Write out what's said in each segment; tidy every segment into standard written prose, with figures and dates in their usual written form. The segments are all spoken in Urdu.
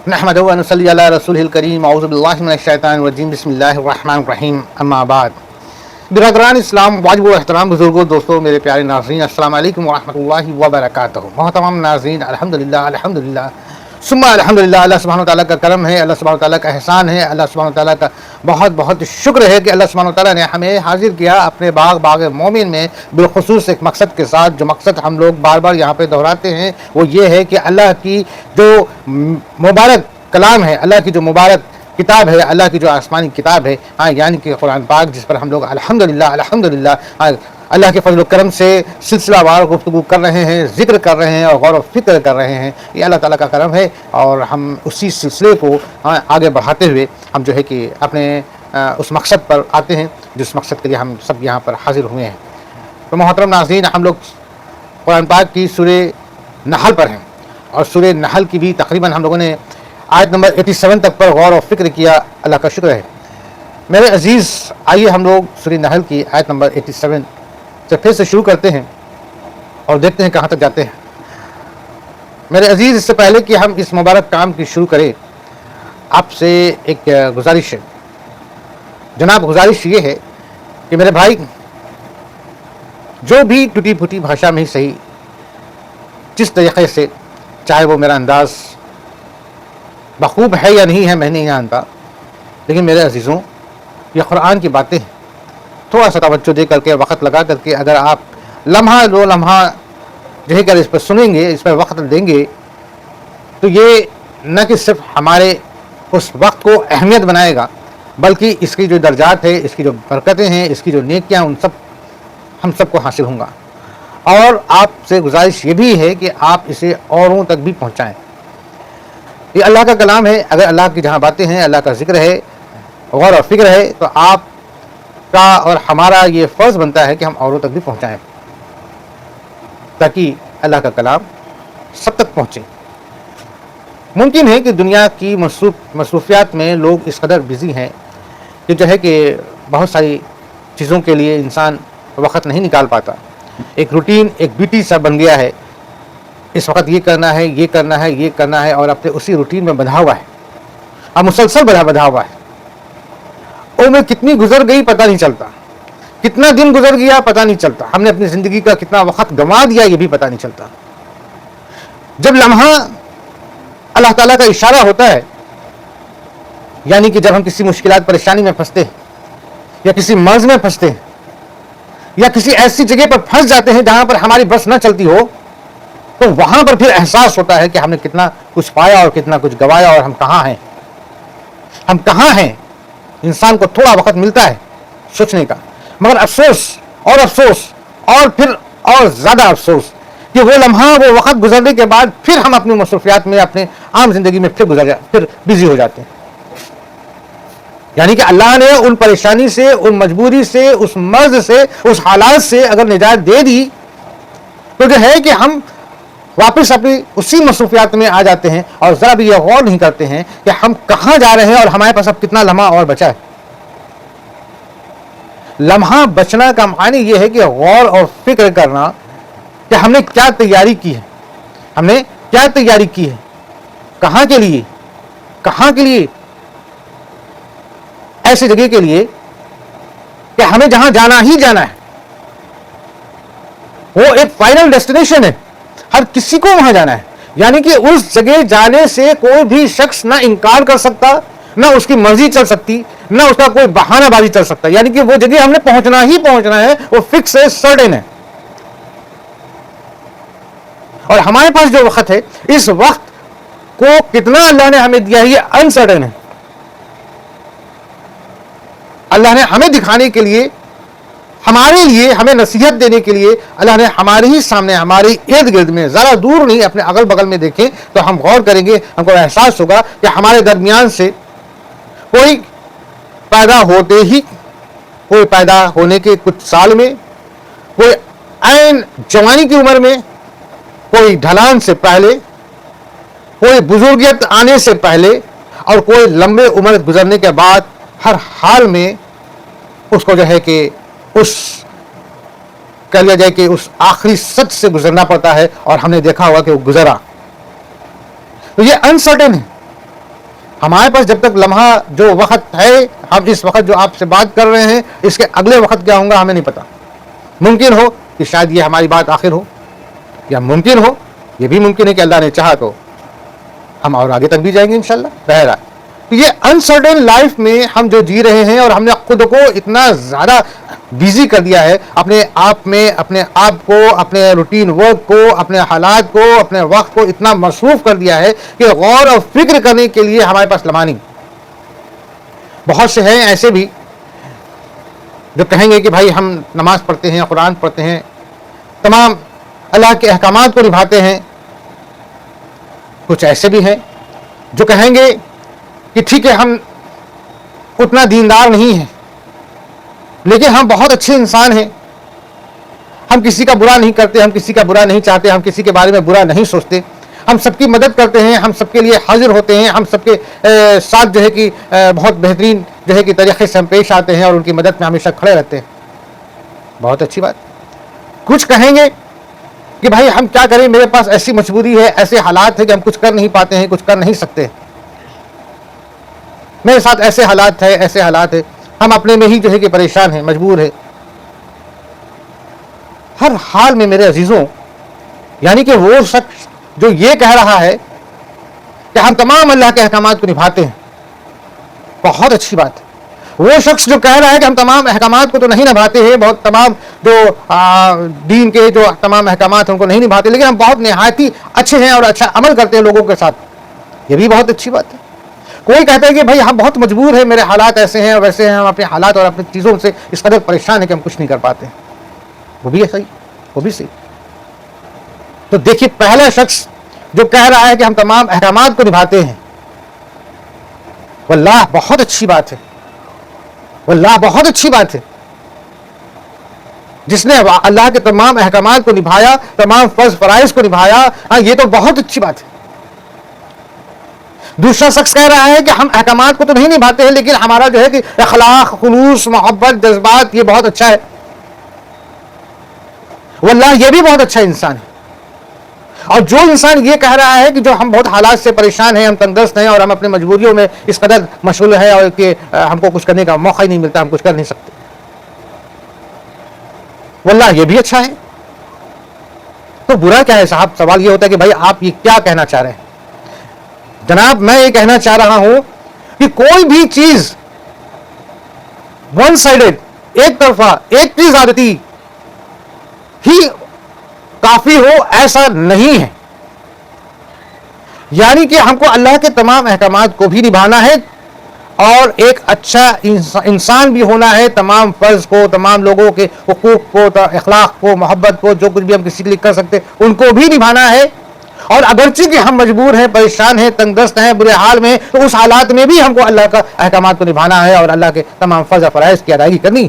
نحمدہ و نصلی علی رسولہ الکریم اعوذ باللہ من الشیطان الرجیم بسم اللہ الرحمن الرحیم اما بعد برادران اسلام واجب و احترام بزرگوں دوستوں میرے پیارے ناظرین السلام علیکم ورحمۃ اللہ وبرکاتہ. محترم ناظرین الحمدللہ ثم الحمدللہ اللہ سبحانہ وتعالیٰ کا کرم ہے, اللہ سبحانہ وتعالیٰ کا احسان ہے, اللہ سبحانہ وتعالیٰ کا بہت بہت شکر ہے کہ اللہ سبحانہ وتعالیٰ نے ہمیں حاضر کیا اپنے باغ مومن میں بالخصوص ایک مقصد کے ساتھ. جو مقصد ہم لوگ بار بار یہاں پہ دہراتے ہیں وہ یہ ہے کہ اللہ کی جو مبارک کلام ہے, اللہ کی جو مبارک کتاب ہے, اللہ کی جو آسمانی کتاب ہے, یعنی کہ قرآن پاک, جس پر ہم لوگ الحمدللہ اللہ کے فضل و کرم سے سلسلہ وار گفتگو کر رہے ہیں, ذکر کر رہے ہیں اور غور و فکر کر رہے ہیں. یہ اللہ تعالیٰ کا کرم ہے اور ہم اسی سلسلے کو آگے بڑھاتے ہوئے ہم جو ہے کہ اپنے اس مقصد پر آتے ہیں جس مقصد کے لیے ہم سب یہاں پر حاضر ہوئے ہیں. تو محترم ناظرین, ہم لوگ قرآن پاک کی سورہ نحل پر ہیں اور سورہ نحل کی بھی تقریباً ہم لوگوں نے آیت نمبر 87 تک پر غور و فکر کیا. اللہ کا شکر ہے. میرے عزیز, آئیے ہم لوگ سورہ نحل کی آیت نمبر 87 سے پھر سے شروع کرتے ہیں اور دیکھتے ہیں کہاں تک جاتے ہیں. میرے عزیز, اس سے پہلے کہ ہم اس مبارک کام کی شروع کریں, آپ سے ایک گزارش ہے. جناب, گزارش یہ ہے کہ میرے بھائی, جو بھی ٹوٹی پھوٹی بھاشا میں ہی صحیح, جس طریقے سے, چاہے وہ میرا انداز بخوب ہے یا نہیں ہے میں نہیں جانتا, لیکن میرے عزیزوں, یہ قرآن کی باتیں ہیں. تھوڑا سا توجہ دے کر کے, وقت لگا کر کے, اگر آپ لمحہ دو لمحہ جو ہے کہ اس پر سنیں گے, اس پر وقت دیں گے, تو یہ نہ کہ صرف ہمارے اس وقت کو اہمیت بنائے گا, بلکہ اس کی جو درجات ہے, اس کی جو برکتیں ہیں, اس کی جو نیکیاں, ان سب ہم سب کو حاصل ہوں گا. اور آپ سے گزارش یہ بھی ہے کہ آپ اسے اوروں تک بھی پہنچائیں. یہ اللہ کا کلام ہے. اگر اللہ کی جہاں باتیں ہیں, اللہ کا ذکر ہے, غور و فکر ہے, تو آپ کا اور ہمارا یہ فرض بنتا ہے کہ ہم اوروں تک بھی پہنچائیں, تاکہ اللہ کا کلام سب تک پہنچے. ممکن ہے کہ دنیا کی مصروفیات میں لوگ اس قدر بزی ہیں کہ جو ہے کہ بہت ساری چیزوں کے لیے انسان وقت نہیں نکال پاتا. ایک روٹین, ایک بیٹی سا بن گیا ہے. اس وقت یہ کرنا ہے, یہ کرنا ہے, یہ کرنا ہے, اور اپنے اسی روٹین میں بندھا ہوا ہے, اب مسلسل بندھا ہوا ہے. عمر کتنی گزر گئی پتہ نہیں چلتا, کتنا دن گزر گیا پتہ نہیں چلتا, ہم نے اپنی زندگی کا کتنا وقت گنوا دیا یہ بھی پتہ نہیں چلتا. جب لمحہ اللہ تعالیٰ کا اشارہ ہوتا ہے, یعنی کہ جب ہم کسی مشکلات پریشانی میں پھنستے ہیں, یا کسی مرض میں پھنستے ہیں, یا کسی ایسی جگہ پر پھنس جاتے ہیں جہاں پر ہماری بس نہ چلتی ہو, تو وہاں پر پھر احساس ہوتا ہے کہ ہم نے کتنا کچھ پایا اور کتنا کچھ گوایا, اور ہم کہاں ہیں, ہم کہاں ہیں. انسان کو تھوڑا وقت ملتا ہے سوچنے کا, مگر افسوس اور پھر اور زیادہ افسوس کہ وہ لمحہ, وہ وقت گزرنے کے بعد پھر ہم اپنی مصروفیات میں, اپنے عام زندگی میں پھر بزی ہو جاتے ہیں. یعنی کہ اللہ نے ان پریشانی سے, ان مجبوری سے, اس مرض سے, اس حالات سے اگر نجات دے دی, تو جو ہے کہ ہم واپس اپنی اسی مصروفیات میں آ جاتے ہیں اور ذرا بھی یہ غور نہیں کرتے ہیں کہ ہم کہاں جا رہے ہیں اور ہمارے پاس اب کتنا لمحہ اور بچا ہے. لمحہ بچنا کا معنی یہ ہے کہ غور اور فکر کرنا کہ ہم نے کیا تیاری کی ہے, ہم نے کیا تیاری کی ہے, کہاں کے لیے, ایسی جگہ کے لیے کہ ہمیں جہاں جانا ہی جانا ہے, وہ ایک فائنل ڈیسٹینیشن ہے, ہر کسی کو وہاں جانا ہے. یعنی کہ اس جگہ جانے سے کوئی بھی شخص نہ انکار کر سکتا, نہ اس کی مرضی چل سکتی, نہ اس کا کوئی بہانہ بازی چل سکتا. یعنی کہ وہ جگہ ہم نے پہنچنا ہے, وہ فکس ہے, سرٹن ہے. اور ہمارے پاس جو وقت ہے, اس وقت کو کتنا اللہ نے ہمیں دیا ہے یہ انسرٹن ہے. اللہ نے ہمیں دکھانے کے لیے, ہمارے لیے, ہمیں نصیحت دینے کے لیے, اللہ نے ہمارے ہی سامنے, ہمارے ارد گرد میں, ذرا دور نہیں, اپنے اگل بغل میں دیکھیں تو ہم غور کریں گے, ہم کو احساس ہوگا کہ ہمارے درمیان سے کوئی پیدا ہونے کے کچھ سال میں, کوئی عین جوانی کی عمر میں, کوئی ڈھلان سے پہلے, کوئی بزرگیت آنے سے پہلے, اور کوئی لمبے عمر گزرنے کے بعد, ہر حال میں اس کو جو ہے کہ کہہ لیا جائے کہ اس آخری سچ سے گزرنا پڑتا ہے, اور ہم نے دیکھا ہوگا کہ وہ گزرا. تو یہ انسرٹن ہے, ہمارے پاس جب تک لمحہ جو وقت ہے، ہم اس وقت جو آپ سے بات کر رہے ہیں، اس کے اگلے وقت کیا ہوں گا ہمیں نہیں پتا. ممکن ہو کہ شاید یہ ہماری بات آخر ہو، یا ممکن ہو، یہ بھی ممکن ہے کہ اللہ نے چاہا تو ہم اور آگے تک بھی جائیں گے انشاءاللہ. بہرحال یہ انسرٹن لائف میں ہم جو جی رہے ہیں، اور ہم نے خود کو اتنا زیادہ بیزی کر دیا ہے اپنے آپ میں، اپنے آپ کو، اپنے روٹین ورک کو، اپنے حالات کو، اپنے وقت کو اتنا مصروف کر دیا ہے کہ غور اور فکر کرنے کے لیے ہمارے پاس لمحہ نہیں. بہت سے ہیں ایسے بھی جو کہیں گے کہ بھائی ہم نماز پڑھتے ہیں، قرآن پڑھتے ہیں، تمام اللہ کے احکامات کو نبھاتے ہیں. کچھ ایسے بھی ہیں جو کہیں گے کہ ٹھیک ہے ہم اتنا دیندار نہیں ہیں، لیکن ہم بہت اچھے انسان ہیں، ہم کسی کا برا نہیں کرتے، ہم کسی کا برا نہیں چاہتے، ہم کسی کے بارے میں برا نہیں سوچتے، ہم سب کی مدد کرتے ہیں، ہم سب کے لیے حاضر ہوتے ہیں، ہم سب کے ساتھ جو ہے کہ بہت بہترین جو ہے کہ طریقے سے ہم پیش آتے ہیں اور ان کی مدد میں ہمیشہ کھڑے رہتے ہیں. بہت اچھی بات. کچھ کہیں گے کہ بھائی ہم کیا کریں، میرے پاس ایسی مجبوری ہے، ایسے حالات ہیں کہ ہم کچھ کر نہیں پاتے ہیں، کچھ کر نہیں سکتے، میرے ساتھ ایسے حالات ہیں، ایسے حالات ہیں، ہم اپنے میں ہی جو ہے کہ پریشان ہیں، مجبور ہیں. ہر حال میں میرے عزیزوں، یعنی کہ وہ شخص جو یہ کہہ رہا ہے کہ ہم تمام اللہ کے احکامات کو نبھاتے ہیں، بہت اچھی بات ہے. وہ شخص جو کہہ رہا ہے کہ ہم تمام احکامات کو تو نہیں نبھاتے ہیں، بہت تمام جو دین کے جو تمام احکامات ہیں ان کو نہیں نبھاتے، لیکن ہم بہت نہایت ہی اچھے ہیں اور اچھا عمل کرتے ہیں لوگوں کے ساتھ، یہ بھی بہت اچھی بات ہے. کوئی کہتا ہے کہ بھائی ہم بہت مجبور ہیں، میرے حالات ایسے ہیں اور ویسے ہیں، ہم اپنے حالات اور اپنی چیزوں سے اس قدر پریشان ہیں کہ ہم کچھ نہیں کر پاتے ہیں. وہ بھی ہے صحیح، وہ بھی صحیح. تو دیکھیے پہلا شخص جو کہہ رہا ہے کہ ہم تمام احکامات کو نبھاتے ہیں، واللہ بہت اچھی بات ہے، واللہ بہت اچھی بات ہے. جس نے اللہ کے تمام احکامات کو نبھایا، تمام فرض فرائض کو نبھایا، یہ تو بہت اچھی بات ہے. دوسرا شخص کہہ رہا ہے کہ ہم احکامات کو تو نہیں نبھاتے ہیں، لیکن ہمارا جو ہے کہ اخلاق، خلوص، محبت، جذبات یہ بہت اچھا ہے. واللہ یہ بھی بہت اچھا انسان ہے. اور جو انسان یہ کہہ رہا ہے کہ جو ہم بہت حالات سے پریشان ہیں، ہم تنگدست ہیں اور ہم اپنی مجبوریوں میں اس قدر مشغول ہیں اور کہ ہم کو کچھ کرنے کا موقع ہی نہیں ملتا، ہم کچھ کر نہیں سکتے، واللہ یہ بھی اچھا ہے. تو برا کیا ہے صاحب؟ سوال یہ ہوتا ہے کہ بھائی آپ یہ کیا کہنا چاہ رہے ہیں؟ جناب میں یہ کہنا چاہ رہا ہوں کہ کوئی بھی چیز ون سائیڈڈ، ایک طرفہ، ایک چیز عادتی ہی کافی ہو ایسا نہیں ہے. یعنی کہ ہم کو اللہ کے تمام احکامات کو بھی نبھانا ہے اور ایک اچھا انسان بھی ہونا ہے، تمام فرض کو، تمام لوگوں کے حقوق کو، اخلاق کو، محبت کو، جو کچھ بھی ہم کسی کے لیے کر سکتے ان کو بھی نبھانا ہے. اور اگرچہ کہ ہم مجبور ہیں، پریشان ہیں، تنگدست ہیں، برے حال میں، تو اس حالات میں بھی ہم کو اللہ کا احکامات کو نبھانا ہے اور اللہ کے تمام فرض و فرائض کی ادائیگی کرنی.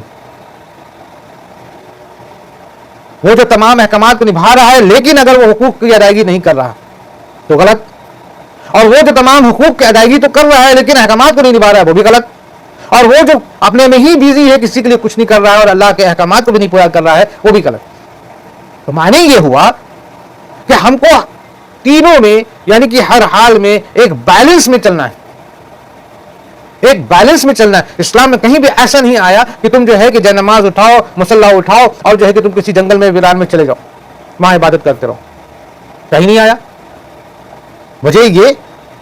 وہ جو تمام احکامات کو نبھا رہا ہے لیکن اگر وہ حقوق کی ادائیگی نہیں کر رہا تو غلط. اور وہ جو تمام حقوق کی ادائیگی تو کر رہا ہے لیکن احکامات کو نہیں نبھا رہا ہے، وہ بھی غلط. اور وہ جو اپنے میں ہی بیزی ہے، کسی کے لیے کچھ نہیں کر رہا ہے اور اللہ کے احکامات کو بھی نہیں پورا کر رہا ہے، وہ بھی غلط. تو معنی یہ ہوا کہ ہم کو تینوں میں، یعنی کہ ہر حال میں ایک بیلنس میں چلنا ہے، ایک بیلنس میں چلنا ہے. اسلام میں کہیں بھی ایسا نہیں آیا کہ تم جو ہے کہ جے نماز اٹھاؤ، مصلی اٹھاؤ اور جو ہے کہ تم کسی جنگل میں ویران میں چلے جاؤ، وہاں عبادت کرتے رہو. کہیں نہیں آیا. وجہ یہ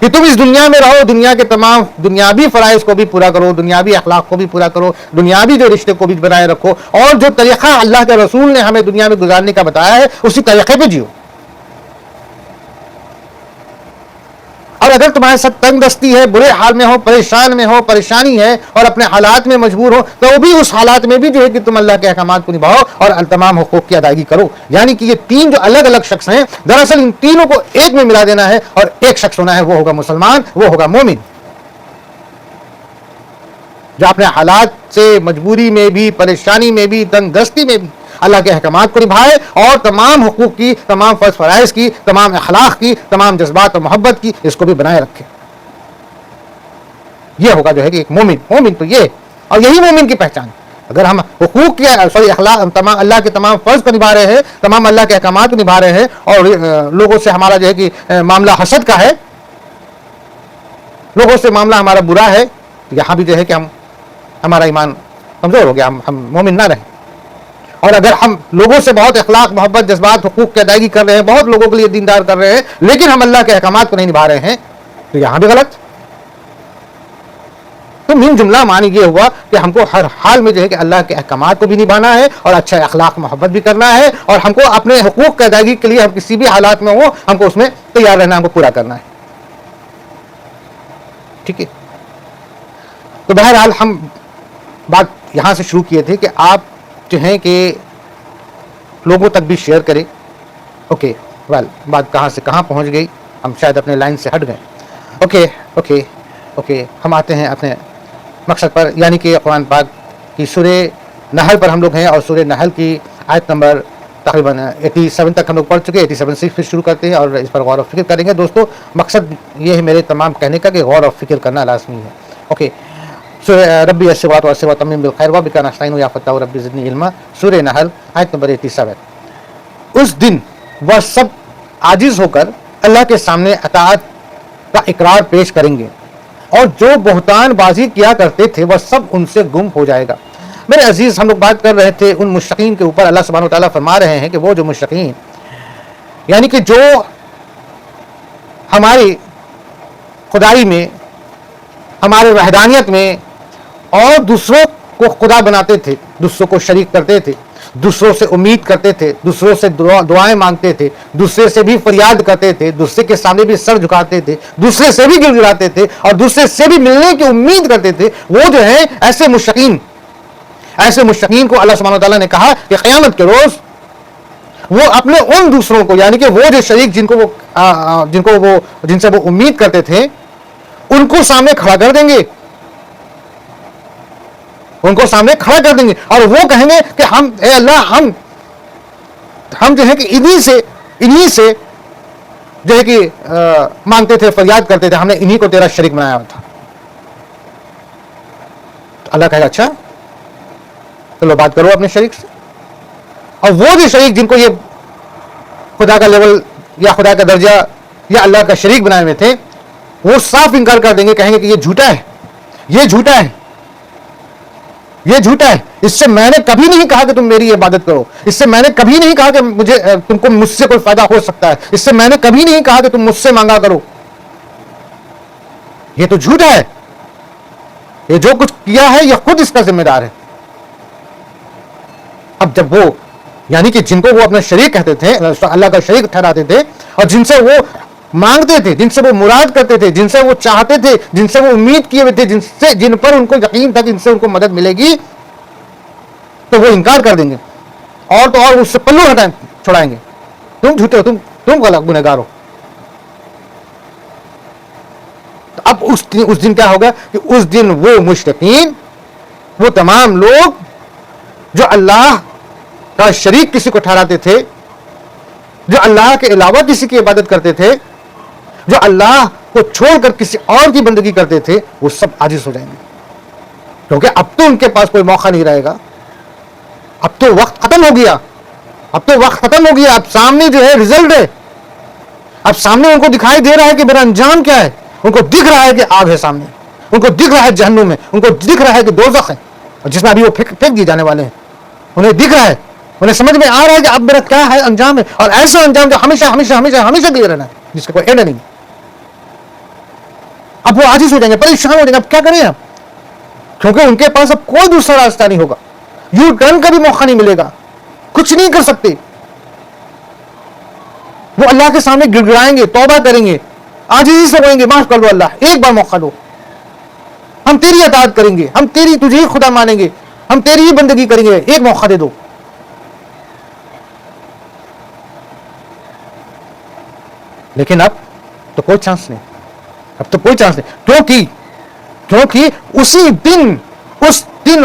کہ تم اس دنیا میں رہو، دنیا کے تمام دنیاوی فرائض کو بھی پورا کرو، دنیاوی اخلاق کو بھی پورا کرو، دنیاوی جو رشتے کو بھی بنائے رکھو، اور جو طریقہ اللہ کے رسول نے ہمیں دنیا میں گزارنے کا بتایا ہے اسی طریقے پہ جیو. اور اگر تمہارے ساتھ تنگ دستی ہے، برے حال میں ہو، پریشان میں ہو، پریشانی ہے اور اپنے حالات میں مجبور ہو، تو بھی اس حالات میں بھی جو ہے کہ تم اللہ کے احکامات کو نبھاؤ اور تمام حقوق کی ادائیگی کرو. یعنی کہ یہ تین جو الگ الگ شخص ہیں، دراصل ان تینوں کو ایک میں ملا دینا ہے اور ایک شخص ہونا ہے، وہ ہوگا مسلمان، وہ ہوگا مومن، جو اپنے حالات سے، مجبوری میں بھی، پریشانی میں بھی، تنگ دستی میں بھی اللہ کے احکامات کو نبھائے اور تمام حقوق کی، تمام فرض فرائض کی، تمام اخلاق کی، تمام جذبات اور محبت کی اس کو بھی بنائے رکھے. یہ ہوگا جو ہے کہ ایک مومن. مومن تو یہ، اور یہی مومن کی پہچان. اگر ہم حقوق کے اخلاق، تمام اللہ کے تمام فرض کو نبھا رہے ہیں، تمام اللہ کے احکامات کو نبھا رہے ہیں اور لوگوں سے ہمارا جو ہے کہ معاملہ حسد کا ہے، لوگوں سے معاملہ ہمارا برا ہے، یہاں بھی جو ہے کہ ہمارا ایمان کمزور ہو گیا، ہم مومن نہ رہیں. اور اگر ہم لوگوں سے بہت اخلاق، محبت، جذبات، حقوق کی ادائیگی کر رہے ہیں، بہت لوگوں کے لیے دیندار کر رہے ہیں، لیکن ہم اللہ کے احکامات کو نہیں نبھا رہے ہیں، تو یہاں بھی غلط. تو من جملہ معنی یہ ہوا کہ ہم کو ہر حال میں جو ہے کہ اللہ کے احکامات کو بھی نبھانا ہے اور اچھا اخلاق محبت بھی کرنا ہے، اور ہم کو اپنے حقوق کی ادائیگی کے لیے ہم کسی بھی حالات میں ہو ہم کو اس میں تیار رہنا، ہم کو پورا کرنا ہے. ٹھیک ہے. تو بہرحال ہم بات یہاں سے شروع کیے تھے کہ آپ جو ہیں کہ لوگوں تک بھی شیئر کریں. اوکے ویل بات کہاں سے کہاں پہنچ گئی، ہم شاید اپنے لائن سے ہٹ گئے. اوکے ہم آتے ہیں اپنے مقصد پر، یعنی کہ قرآن پاک کی سورہ نحل پر ہم لوگ ہیں، اور سورہ نحل کی آیت نمبر تقریباً 87 تک ہم لوگ پڑھ چکے. 87 سے پھر شروع کرتے ہیں اور اس پر غور و فکر کریں گے. دوستو مقصد یہ ہے میرے تمام کہنے کا کہ غور و فکر کرنا لازمی ہے. اوکے. سورہ ربی الصبات و تمیم بالخیر و بک نستعین یا فتح ربی زدنی علما، سورہ نحل آیت نمبر 87. اس دن وہ سب عاجز ہو کر اللہ کے سامنے اطاعت کا اقرار پیش کریں گے، اور جو بہتان بازی کیا کرتے تھے وہ سب ان سے گم ہو جائے گا. میرے عزیز، ہم لوگ بات کر رہے تھے ان مشرکین کے اوپر. اللہ سبحانہ و تعالیٰ فرما رہے ہیں کہ وہ جو مشرکین، یعنی کہ جو ہماری خدائی میں، ہمارے وحدانیت میں اور دوسروں کو خدا بناتے تھے، دوسروں کو شریک کرتے تھے، دوسروں سے امید کرتے تھے، دوسروں سے دعائیں مانگتے تھے، دوسرے سے بھی فریاد کرتے تھے، دوسرے کے سامنے بھی سر جھکاتے تھے، دوسرے سے بھی گر گراتے تھے، اور دوسرے سے بھی ملنے کی امید کرتے تھے، وہ جو ہے ایسے مشرکین کو اللہ سبحانہ و تعالیٰ نے کہا کہ قیامت کے روز وہ اپنے ان دوسروں کو، یعنی کہ وہ جو شریک جن سے وہ امید کرتے تھے، ان کو سامنے کھڑا کر دیں گے، اور وہ کہیں گے کہ اے اللہ، ہم جو ہے کہ انہی سے جو ہے کہ مانگتے تھے، فریاد کرتے تھے، ہم نے انہی کو تیرا شریک بنایا تھا. تو اللہ کہے گا اچھا چلو بات کرو اپنے شریک سے. اور وہ جو شریک جن کو یہ خدا کا لیول یا خدا کا درجہ یا اللہ کا شریک بنائے ہوئے تھے، وہ صاف انکار کر دیں گے، کہیں گے کہ یہ جھوٹا ہے، اس سے میں نے کبھی نہیں کہا کہ تم میری عبادت کرو، اس سے میں نے کبھی نہیں کہا کہ تم کو مجھ سے کوئی فائدہ ہو سکتا ہے، اس سے میں نے کبھی نہیں کہا کہ تم مجھ سے مانگا کرو. یہ تو جھوٹا ہے، یہ جو کچھ کیا ہے یہ خود اس کا ذمہ دار ہے. اب جب وہ، یعنی کہ جن کو وہ اپنا شریک کہتے تھے، اللہ کا شریک ٹھہراتے تھے، اور جن سے وہ مانگتے تھے، جن سے وہ مراد کرتے تھے، جن سے وہ چاہتے تھے، جن سے وہ امید کیے ہوئے تھے، جن پر ان کو یقین تھا کہ ان سے ان کو مدد ملے گی، تو وہ انکار کر دیں گے، اور تو اور اس سے پلو چھڑائیں گے. تم جھوٹے ہو، تم غلط گنہگار ہو. تو اب اس دن کیا ہوگا کہ اس دن وہ مشرکین، وہ تمام لوگ جو اللہ کا شریک کسی کو ٹھہراتے تھے، جو اللہ کے علاوہ کسی کی عبادت کرتے تھے، جو اللہ کو چھوڑ کر کسی اور کی بندگی کرتے تھے، وہ سب عاجز ہو جائیں گے. کیونکہ اب تو ان کے پاس کوئی موقع نہیں رہے گا، اب تو وقت ختم ہو گیا، اب سامنے جو ہے رزلٹ ہے، اب سامنے ان کو دکھائی دے رہا ہے کہ میرا انجام کیا ہے. ان کو دکھ رہا ہے کہ آگ ہے سامنے، ان کو دکھ رہا ہے جہنم ہے، ان کو دکھ رہا ہے کہ دوزخ ہے، جس میں ابھی وہ پھینک دیے جانے والے ہیں. انہیں دکھ رہا ہے، انہیں سمجھ میں آ رہا ہے کہ اب میرا کیا ہے انجام ہے، اور ایسا انجام جو ہمیشہ کے لیے رہنا ہے، جس کا کوئی اینڈ نہیں. اب وہ عاجز ہو جائیں گے، پریشان ہو جائیں گے. اب کیا کریں آپ؟ کیونکہ ان کے پاس اب کوئی دوسرا راستہ نہیں ہوگا، یو ٹرن کا بھی موقع نہیں ملے گا، کچھ نہیں کر سکتے. وہ اللہ کے سامنے گڑ گڑائیں گے، توبہ کریں گے، عاجزی سے کہیں گے معاف کر دو اللہ، ایک بار موقع دو، ہم تیری اطاعت کریں گے، ہم تجھے ہی خدا مانیں گے، ہم تیری ہی بندگی کریں گے، ایک موقع دے دو. لیکن اب تو کوئی چانس نہیں، کیونکہ اسی دن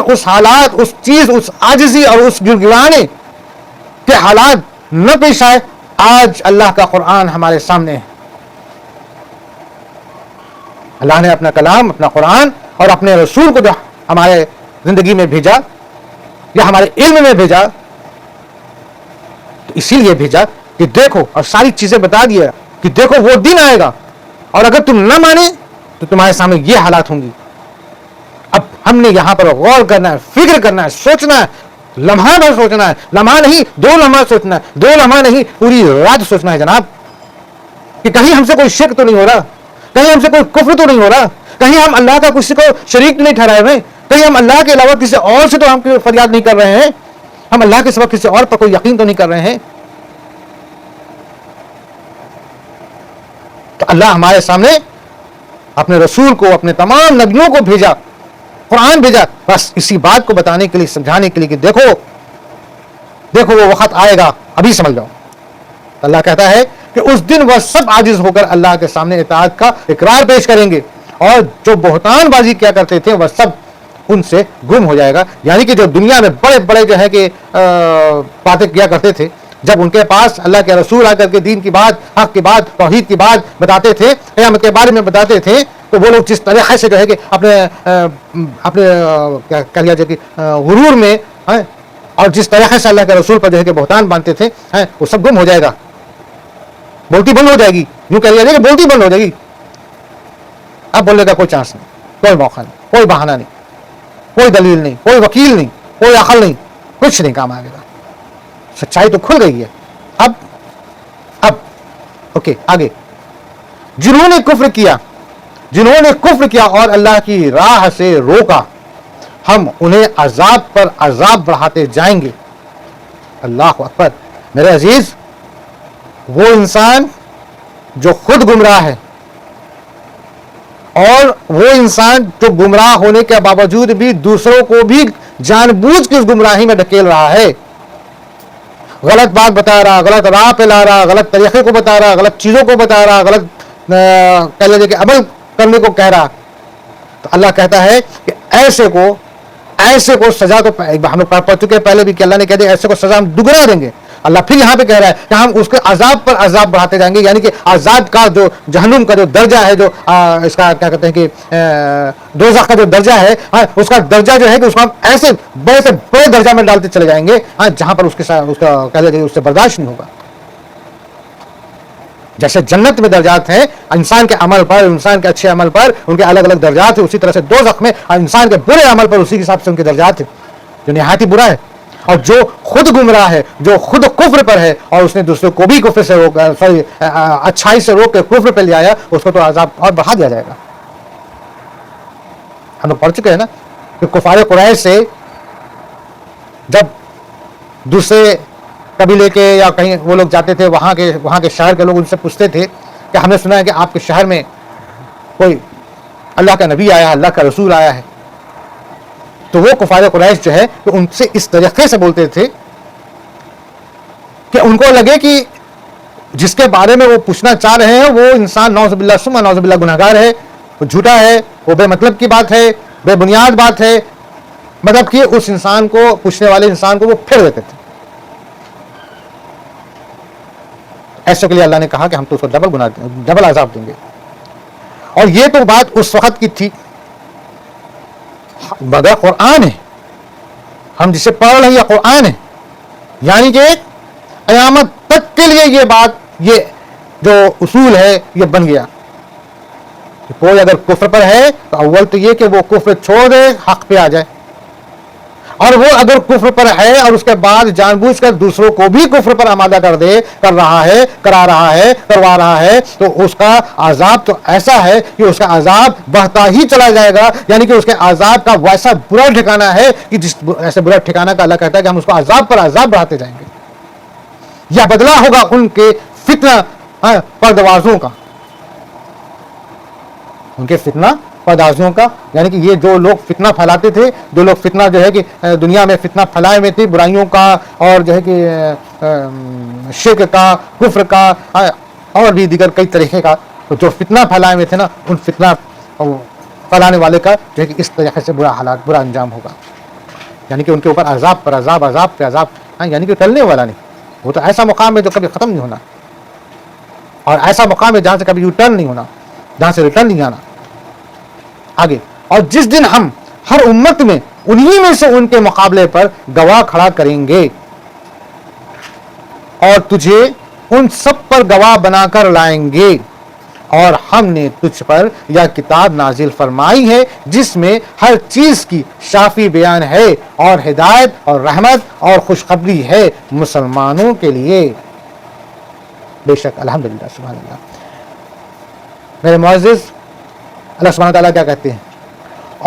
اس حالات، اس چیز، اس عاجزی اور اس گڑ گڑانے کے حالات نہ پیش آئے. آج اللہ کا قرآن ہمارے سامنے ہے. اللہ نے اپنا کلام، اپنا قرآن اور اپنے رسول کو جو ہمارے زندگی میں بھیجا یا ہمارے علم میں بھیجا، تو اسی لیے بھیجا کہ دیکھو، اور ساری چیزیں بتا دیا کہ دیکھو وہ دن آئے گا، اور اگر تم نہ مانے تو تمہارے سامنے یہ حالات ہوں گی. اب ہم نے یہاں پر غور کرنا ہے, فکر کرنا ہے, سوچنا ہے, لمحہ بھر سوچنا ہے, لمحہ نہیں 2 لمحہ سوچنا ہے, 2 لمحہ نہیں پوری رات سوچنا ہے جناب, کہ کہیں ہم سے کوئی شرک تو نہیں ہو رہا, کہیں ہم سے کوئی کفر تو نہیں ہو رہا, کہیں ہم اللہ کا کسی کو شریک تو نہیں ٹھہرائے ہوئے, کہیں ہم اللہ کے علاوہ کسی اور سے تو ہم فریاد نہیں کر رہے ہیں, ہم اللہ کے سوا کسی اور پر کوئی یقین تو نہیں کر رہے ہیں. تو اللہ ہمارے سامنے اپنے رسول کو, اپنے تمام نبیوں کو بھیجا, قرآن بھیجا, بس اسی بات کو بتانے کے لیے, سمجھانے کے لیے کہ دیکھو وہ وقت آئے گا, ابھی سمجھ جاؤ. اللہ کہتا ہے کہ اس دن وہ سب عاجز ہو کر اللہ کے سامنے اطاعت کا اقرار پیش کریں گے, اور جو بہتان بازی کیا کرتے تھے وہ سب ان سے گم ہو جائے گا. یعنی کہ جو دنیا میں بڑے بڑے جو ہے کہ باتیں کیا کرتے تھے, جب ان کے پاس اللہ کے رسول آ کر کے دین کی بات, حق کی بات, توحید کی بات بتاتے تھے, قیامت کے بارے میں بتاتے تھے, تو وہ لوگ جس طریقے سے جو ہے کہ اپنے کہہ لیا جائے کہ غرور میں اور جس طریقے سے اللہ کے رسول پر جو ہے کہ بہتان باندھتے تھے, وہ سب گم ہو جائے گا, بولتی بند ہو جائے گی. یوں کہہ لیا جائے کہ بولتی بند ہو جائے گی. اب بولنے کا کوئی چانس نہیں, کوئی موقع نہیں, کوئی بہانہ نہیں, کوئی دلیل نہیں, کوئی وکیل نہیں, کوئی عقل نہیں, کچھ نہیں کام آئے گا. سچائی تو کھل گئی ہے. اب اوکے آگے, جنہوں نے کفر کیا اور اللہ کی راہ سے روکا, ہم انہیں عذاب پر عذاب بڑھاتے جائیں گے. اللہ اکبر. میرے عزیز, وہ انسان جو خود گمراہ ہے, اور وہ انسان جو گمراہ ہونے کے باوجود بھی دوسروں کو بھی جان بوجھ کے اس گمراہی میں ڈھکیل رہا ہے, غلط بات بتا رہا, غلط راہ پہ لا رہا, غلط طریقے کو بتا رہا, غلط چیزوں کو بتا رہا, غلط کہہ لیجیے کہ عمل کرنے کو کہہ رہا, تو اللہ کہتا ہے کہ ایسے کو سزا تو ہم لوگ پڑھ چکے پہلے بھی کہ اللہ نے کہہ دیا ایسے کو سزا ہم دوگنا دیں گے. اللہ پھر یہاں پہ کہہ رہا ہے کہ ہم اس کے عذاب پر عذاب بڑھاتے جائیں گے. یعنی کہ عذاب کا جو جہنم کا جو درجہ ہے, جو اس کا کیا کہتے ہیں کہ دوزخ کا جو درجہ ہے, اس کا درجہ جو ہے کہ اس کو ہم ایسے بڑے سے بڑے درجہ میں ڈالتے چلے جائیں گے جہاں پر اس کا کہہ لیا جائے اس سے برداشت نہیں ہوگا. جیسے جنت میں درجات ہیں انسان کے عمل پر, انسان کے اچھے عمل پر ان کے الگ الگ درجات ہیں, اسی طرح سے دوزخ میں انسان کے برے عمل پر اسی حساب سے ان کے درجات ہیں جو نہایت ہی برا ہے. اور جو خود گمراہ ہے, جو خود کفر پر ہے, اور اس نے دوسروں کو بھی کفر سے اچھائی سے روک کے کفر پہ لے آیا, اس کو تو عذاب اور بڑھا دیا جائے گا. ہم لوگ پڑھ چکے ہیں نا کہ کفار قریش سے جب دوسرے قبیلے کے یا کہیں وہ لوگ جاتے تھے, وہاں کے شہر کے لوگ ان سے پوچھتے تھے کہ ہم نے سنا ہے کہ آپ کے شہر میں کوئی اللہ کا نبی آیا ہے, اللہ کا رسول آیا ہے. تو وہ کفار قریش جو ہے کہ ان سے اس طریقے سے بولتے تھے کہ ان کو لگے کہ جس کے بارے میں وہ پوچھنا چاہ رہے ہیں وہ انسان نعوذ باللہ ثم نعوذ باللہ گنہگار ہے, وہ جھوٹا ہے, وہ بے مطلب کی بات ہے, بے بنیاد بات ہے, مطلب کہ اس انسان کو, پوچھنے والے انسان کو وہ پھیر دیتے تھے. ایسے کے لیے اللہ نے کہا کہ ہم تو اس کو ڈبل عذاب دیں گے. اور یہ تو بات اس وقت کی تھی, مگر قرآن ہے, ہم جسے پڑھ رہے ہیں یہ قرآن ہے. یعنی کہ قیامت تک کے لیے یہ بات, یہ جو اصول ہے یہ بن گیا کہ کوئی اگر کفر پر ہے تو اول تو یہ کہ وہ کفر چھوڑ دے, حق پہ آ جائے, اور وہ اگر کفر پر ہے اور اس کے بعد جان بوجھ کر دوسروں کو بھی کفر پر آمادہ کروا رہا ہے تو اس کا عذاب تو ایسا ہے کہ اس کا عذاب بڑھتا ہی چلا جائے گا. یعنی کہ اس کے عذاب کا ویسا برا ٹھکانہ ہے کہ جس ایسے برا ٹھکانہ کا اللہ کہتا ہے کہ ہم اس کو عذاب پر عذاب بڑھاتے جائیں گے. یہ بدلہ ہوگا ان کے فتنہ پردوازوں کا, ان کے فتنہ پردازیوں کا. یعنی کہ یہ جو لوگ فتنہ پھیلاتے تھے, جو لوگ فتنہ جو ہے کہ دنیا میں فتنہ پھیلائے ہوئے تھے برائیوں کا, اور جو ہے کہ شرک کا, کفر کا, اور بھی دیگر کئی طریقے کا, تو جو فتنہ پھیلائے ہوئے تھے نا, ان فتنہ پھیلانے والے کا جو ہے کہ اس طریقے سے برا انجام ہوگا. یعنی کہ ان کے اوپر عذاب پر عذاب, عذاب پہ عذاب, یعنی کہ ٹلنے والا نہیں. وہ تو ایسا مقام ہے جو کبھی ختم نہیں ہونا, اور ایسا مقام ہے جہاں سے کبھی یو ٹرن نہیں ہونا, جہاں سے ریٹرن نہیں آنا. آگے, اور جس دن ہم ہر امت میں انہی میں سے ان کے مقابلے پر گواہ کھڑا کریں گے, اور تجھے ان سب پر گواہ بنا کر لائیں گے, اور ہم نے تجھ پر یہ کتاب نازل فرمائی ہے جس میں ہر چیز کی شافی بیان ہے اور ہدایت اور رحمت اور خوشخبری ہے مسلمانوں کے لیے. بے شک الحمدللہ سبحان اللہ. میرے معزز، اللہ سبحانہ تعالیٰ کیا کہتے ہیں؟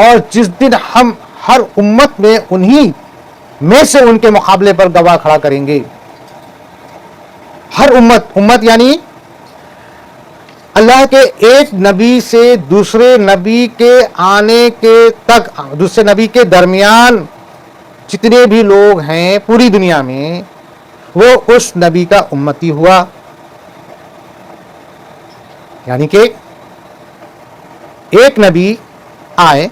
اور جس دن ہم ہر امت میں انہی میں سے ان کے مقابلے پر گواہ کھڑا کریں گے. ہر امت یعنی اللہ کے ایک نبی سے دوسرے نبی کے آنے کے تک، دوسرے نبی کے درمیان جتنے بھی لوگ ہیں پوری دنیا میں، وہ اس نبی کا امتی ہوا. یعنی کہ ایک نبی آئے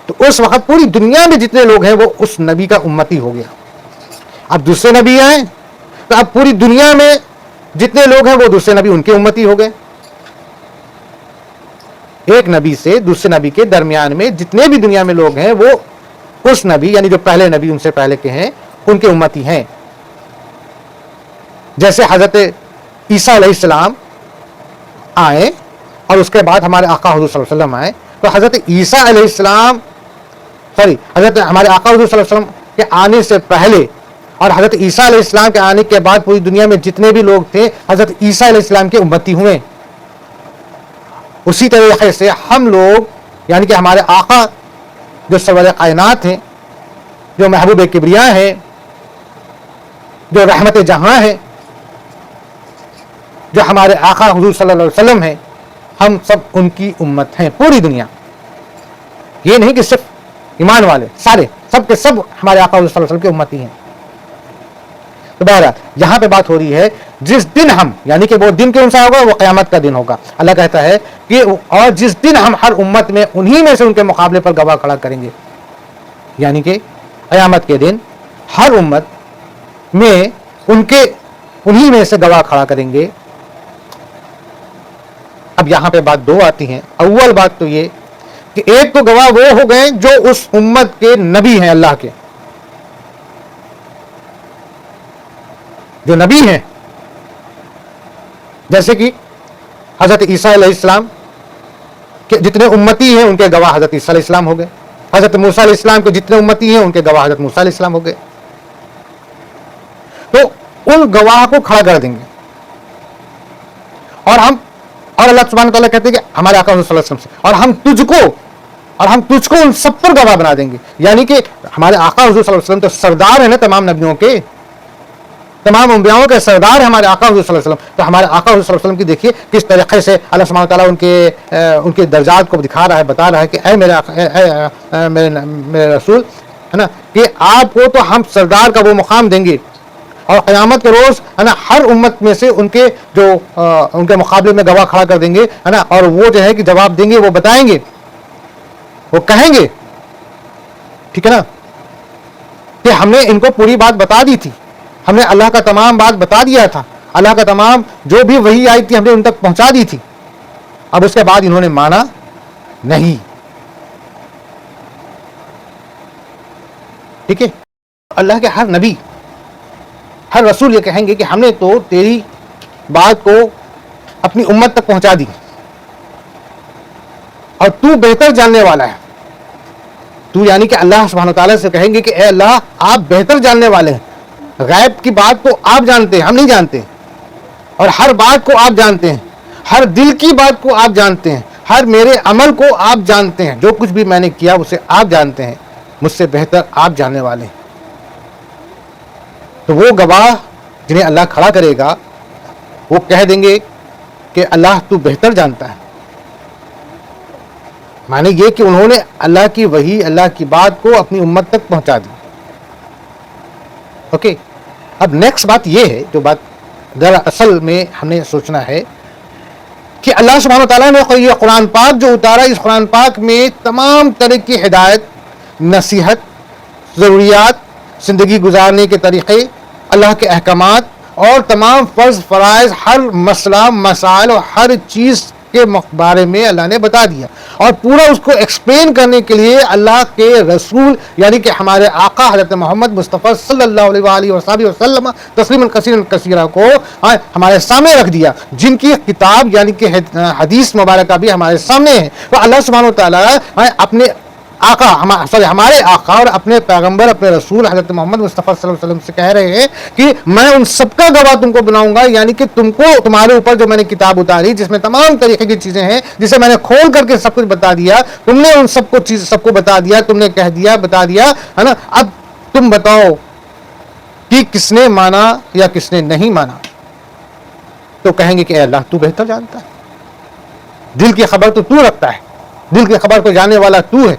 تو اس وقت پوری دنیا میں جتنے لوگ ہیں وہ اس نبی کا امتی ہو گیا. اب دوسرے نبی آئے تو اب پوری دنیا میں جتنے لوگ ہیں وہ دوسرے نبی ان کے امتی ہو گئے. ایک نبی سے دوسرے نبی کے درمیان میں جتنے بھی دنیا میں لوگ ہیں وہ اس نبی یعنی جو پہلے نبی ان سے پہلے کے ہیں ان کے امتی ہیں. جیسے حضرت عیسیٰ علیہ السلام آئے اور اس کے بعد ہمارے آقا حضور صلی اللہ علیہ وسلم آئے، تو حضرت عیسیٰ علیہ السلام حضرت ہمارے آقا حضور صلی اللہ علیہ وسلم کے آنے سے پہلے اور حضرت عیسیٰ علیہ السلام کے آنے کے بعد پوری دنیا میں جتنے بھی لوگ تھے حضرت عیسیٰ علیہ السلام کے امتی ہوئے. اسی طریقے سے ہم لوگ یعنی کہ ہمارے آقا جو سرور کائنات ہیں، جو محبوب کبریا ہیں، جو رحمت جہاں ہیں، جو ہمارے آقا حضور صلی اللہ علیہ وسلم ہیں، ہم سب ان کی امت ہیں پوری دنیا. یہ نہیں کہ صرف ایمان والے، سارے سب کے سب ہمارے آقا حضور صلی اللہ علیہ وسلم کے امتی ہیں. تو بہرحال یہاں پہ بات ہو رہی ہے جس دن ہم یعنی کہ وہ دن کون سا ہوگا؟ وہ قیامت کا دن ہوگا. اللہ کہتا ہے کہ اور جس دن ہم ہر امت میں انہی میں سے ان کے مقابلے پر گواہ کھڑا کریں گے. یعنی کہ قیامت کے دن ہر امت میں انہی میں سے گواہ کھڑا کریں گے. اب یہاں پہ بات دو آتی ہیں. اول بات تو یہ کہ ایک تو گواہ وہ ہو گئے جو اس امت کے نبی ہیں، اللہ کے جو نبی ہیں، جیسے کہ حضرت عیسیٰ علیہ السلام کے جتنے امتی ہیں ان کے گواہ حضرت عیسیٰ علیہ السلام ہو گئے. حضرت موسیٰ علیہ السلام کے جتنے امتی ہیں ان کے گواہ حضرت موسیٰ علیہ السلام ہو گئے. تو ان گواہ کو کھڑا کر دیں گے اور اللہ سبحانہ تعالیٰ کہتے ہیں کہ ہمارے آقا صلی اللہ علیہ وسلم سے اور ہم تجھ کو ان سب پر گواہ بنا دیں گے. یعنی کہ ہمارے آقا حضور صلی اللہ علیہ وسلم تو سردار ہیں نا تمام نبیوں کے، تمام انبیاءوں کے سردار ہیں ہمارے آقا حضور صلی اللہ علیہ وسلم. تو ہمارے آقا حضور صلی اللہ علیہ وسلم کی دیکھیے کس طریقے سے اللہ سبحانہ تعالیٰ ان کے درجات کو دکھا رہا ہے، بتا رہا ہے کہ اے میرے رسول ہے نا کہ آپ کو تو ہم سردار کا وہ مقام دیں گے اور قیامت کے روز ہے نا ہر امت میں سے ان کے مقابلے میں گواہ کھڑا کر دیں گے ہے نا. اور وہ جو ہے کہ جواب دیں گے، وہ بتائیں گے، وہ کہیں گے ٹھیک ہے نا کہ ہم نے ان کو پوری بات بتا دی تھی، ہم نے اللہ کا تمام بات بتا دیا تھا، اللہ کا تمام جو بھی وحی آئی تھی ہم نے ان تک پہنچا دی تھی. اب اس کے بعد انہوں نے مانا نہیں. ٹھیک ہے، اللہ کے ہر نبی ہر رسول یہ کہیں گے کہ ہم نے تو تیری بات کو اپنی امت تک پہنچا دی اور تو بہتر جاننے والا ہے. تو یعنی کہ اللہ سبحانہ تعالیٰ سے کہیں گے کہ اے اللہ آپ بہتر جاننے والے ہیں، غیب کی بات کو آپ جانتے ہیں، ہم نہیں جانتے، اور ہر بات کو آپ جانتے ہیں، ہر دل کی بات کو آپ جانتے ہیں، ہر میرے عمل کو آپ جانتے ہیں، جو کچھ بھی میں نے کیا اسے آپ جانتے ہیں، مجھ سے بہتر آپ جاننے والے ہیں. تو وہ گواہ جنہیں اللہ کھڑا کرے گا وہ کہہ دیں گے کہ اللہ تو بہتر جانتا ہے. معنی یہ کہ انہوں نے اللہ کی وحی، اللہ کی بات کو اپنی امت تک پہنچا دی. اوکے، اب نیکسٹ بات یہ ہے جو بات دراصل میں ہم نے سوچنا ہے کہ اللہ سبحانہ تعالیٰ نے یہ قرآن پاک جو اتارا، اس قرآن پاک میں تمام طرح کی ہدایت، نصیحت، ضروریات، زندگی گزارنے کے طریقے، اللہ کے احکامات اور تمام فرض فرائض، ہر مسئلہ مسائل اور ہر چیز کے بارے میں اللہ نے بتا دیا، اور پورا اس کو ایکسپلین کرنے کے لیے اللہ کے رسول یعنی کہ ہمارے آقا حضرت محمد مصطفیٰ صلی اللہ علیہ وآلہ وسلم تسلیما کثیرا کثیرا کو ہمارے سامنے رکھ دیا، جن کی کتاب یعنی کہ حدیث مبارکہ بھی ہمارے سامنے ہے۔ تو اللہ سبحانہ وتعالیٰ اپنے آقا ہمارے آقا اور اپنے پیغمبر اپنے رسول حضرت محمد مصطفیٰ صلی اللہ علیہ وسلم سے کہہ رہے ہیں کہ میں ان سب کا گواہ تم کو بناؤں گا، یعنی کہ تم کو تمہارے اوپر جو میں نے کتاب اتاری جس میں تمام طریقے کی چیزیں ہیں، جسے میں نے کھول کر کے سب کچھ بتا دیا، تم نے ان سب کو بتا دیا، تم نے کہہ دیا بتا دیا ہے نا۔ اب تم بتاؤ کہ کس نے مانا یا کس نے نہیں مانا؟ تو کہیں گے کہ اے اللہ تو بہتر جانتا ہے، دل کی خبر تو رکھتا ہے، دل کی خبر کو جاننے والا تو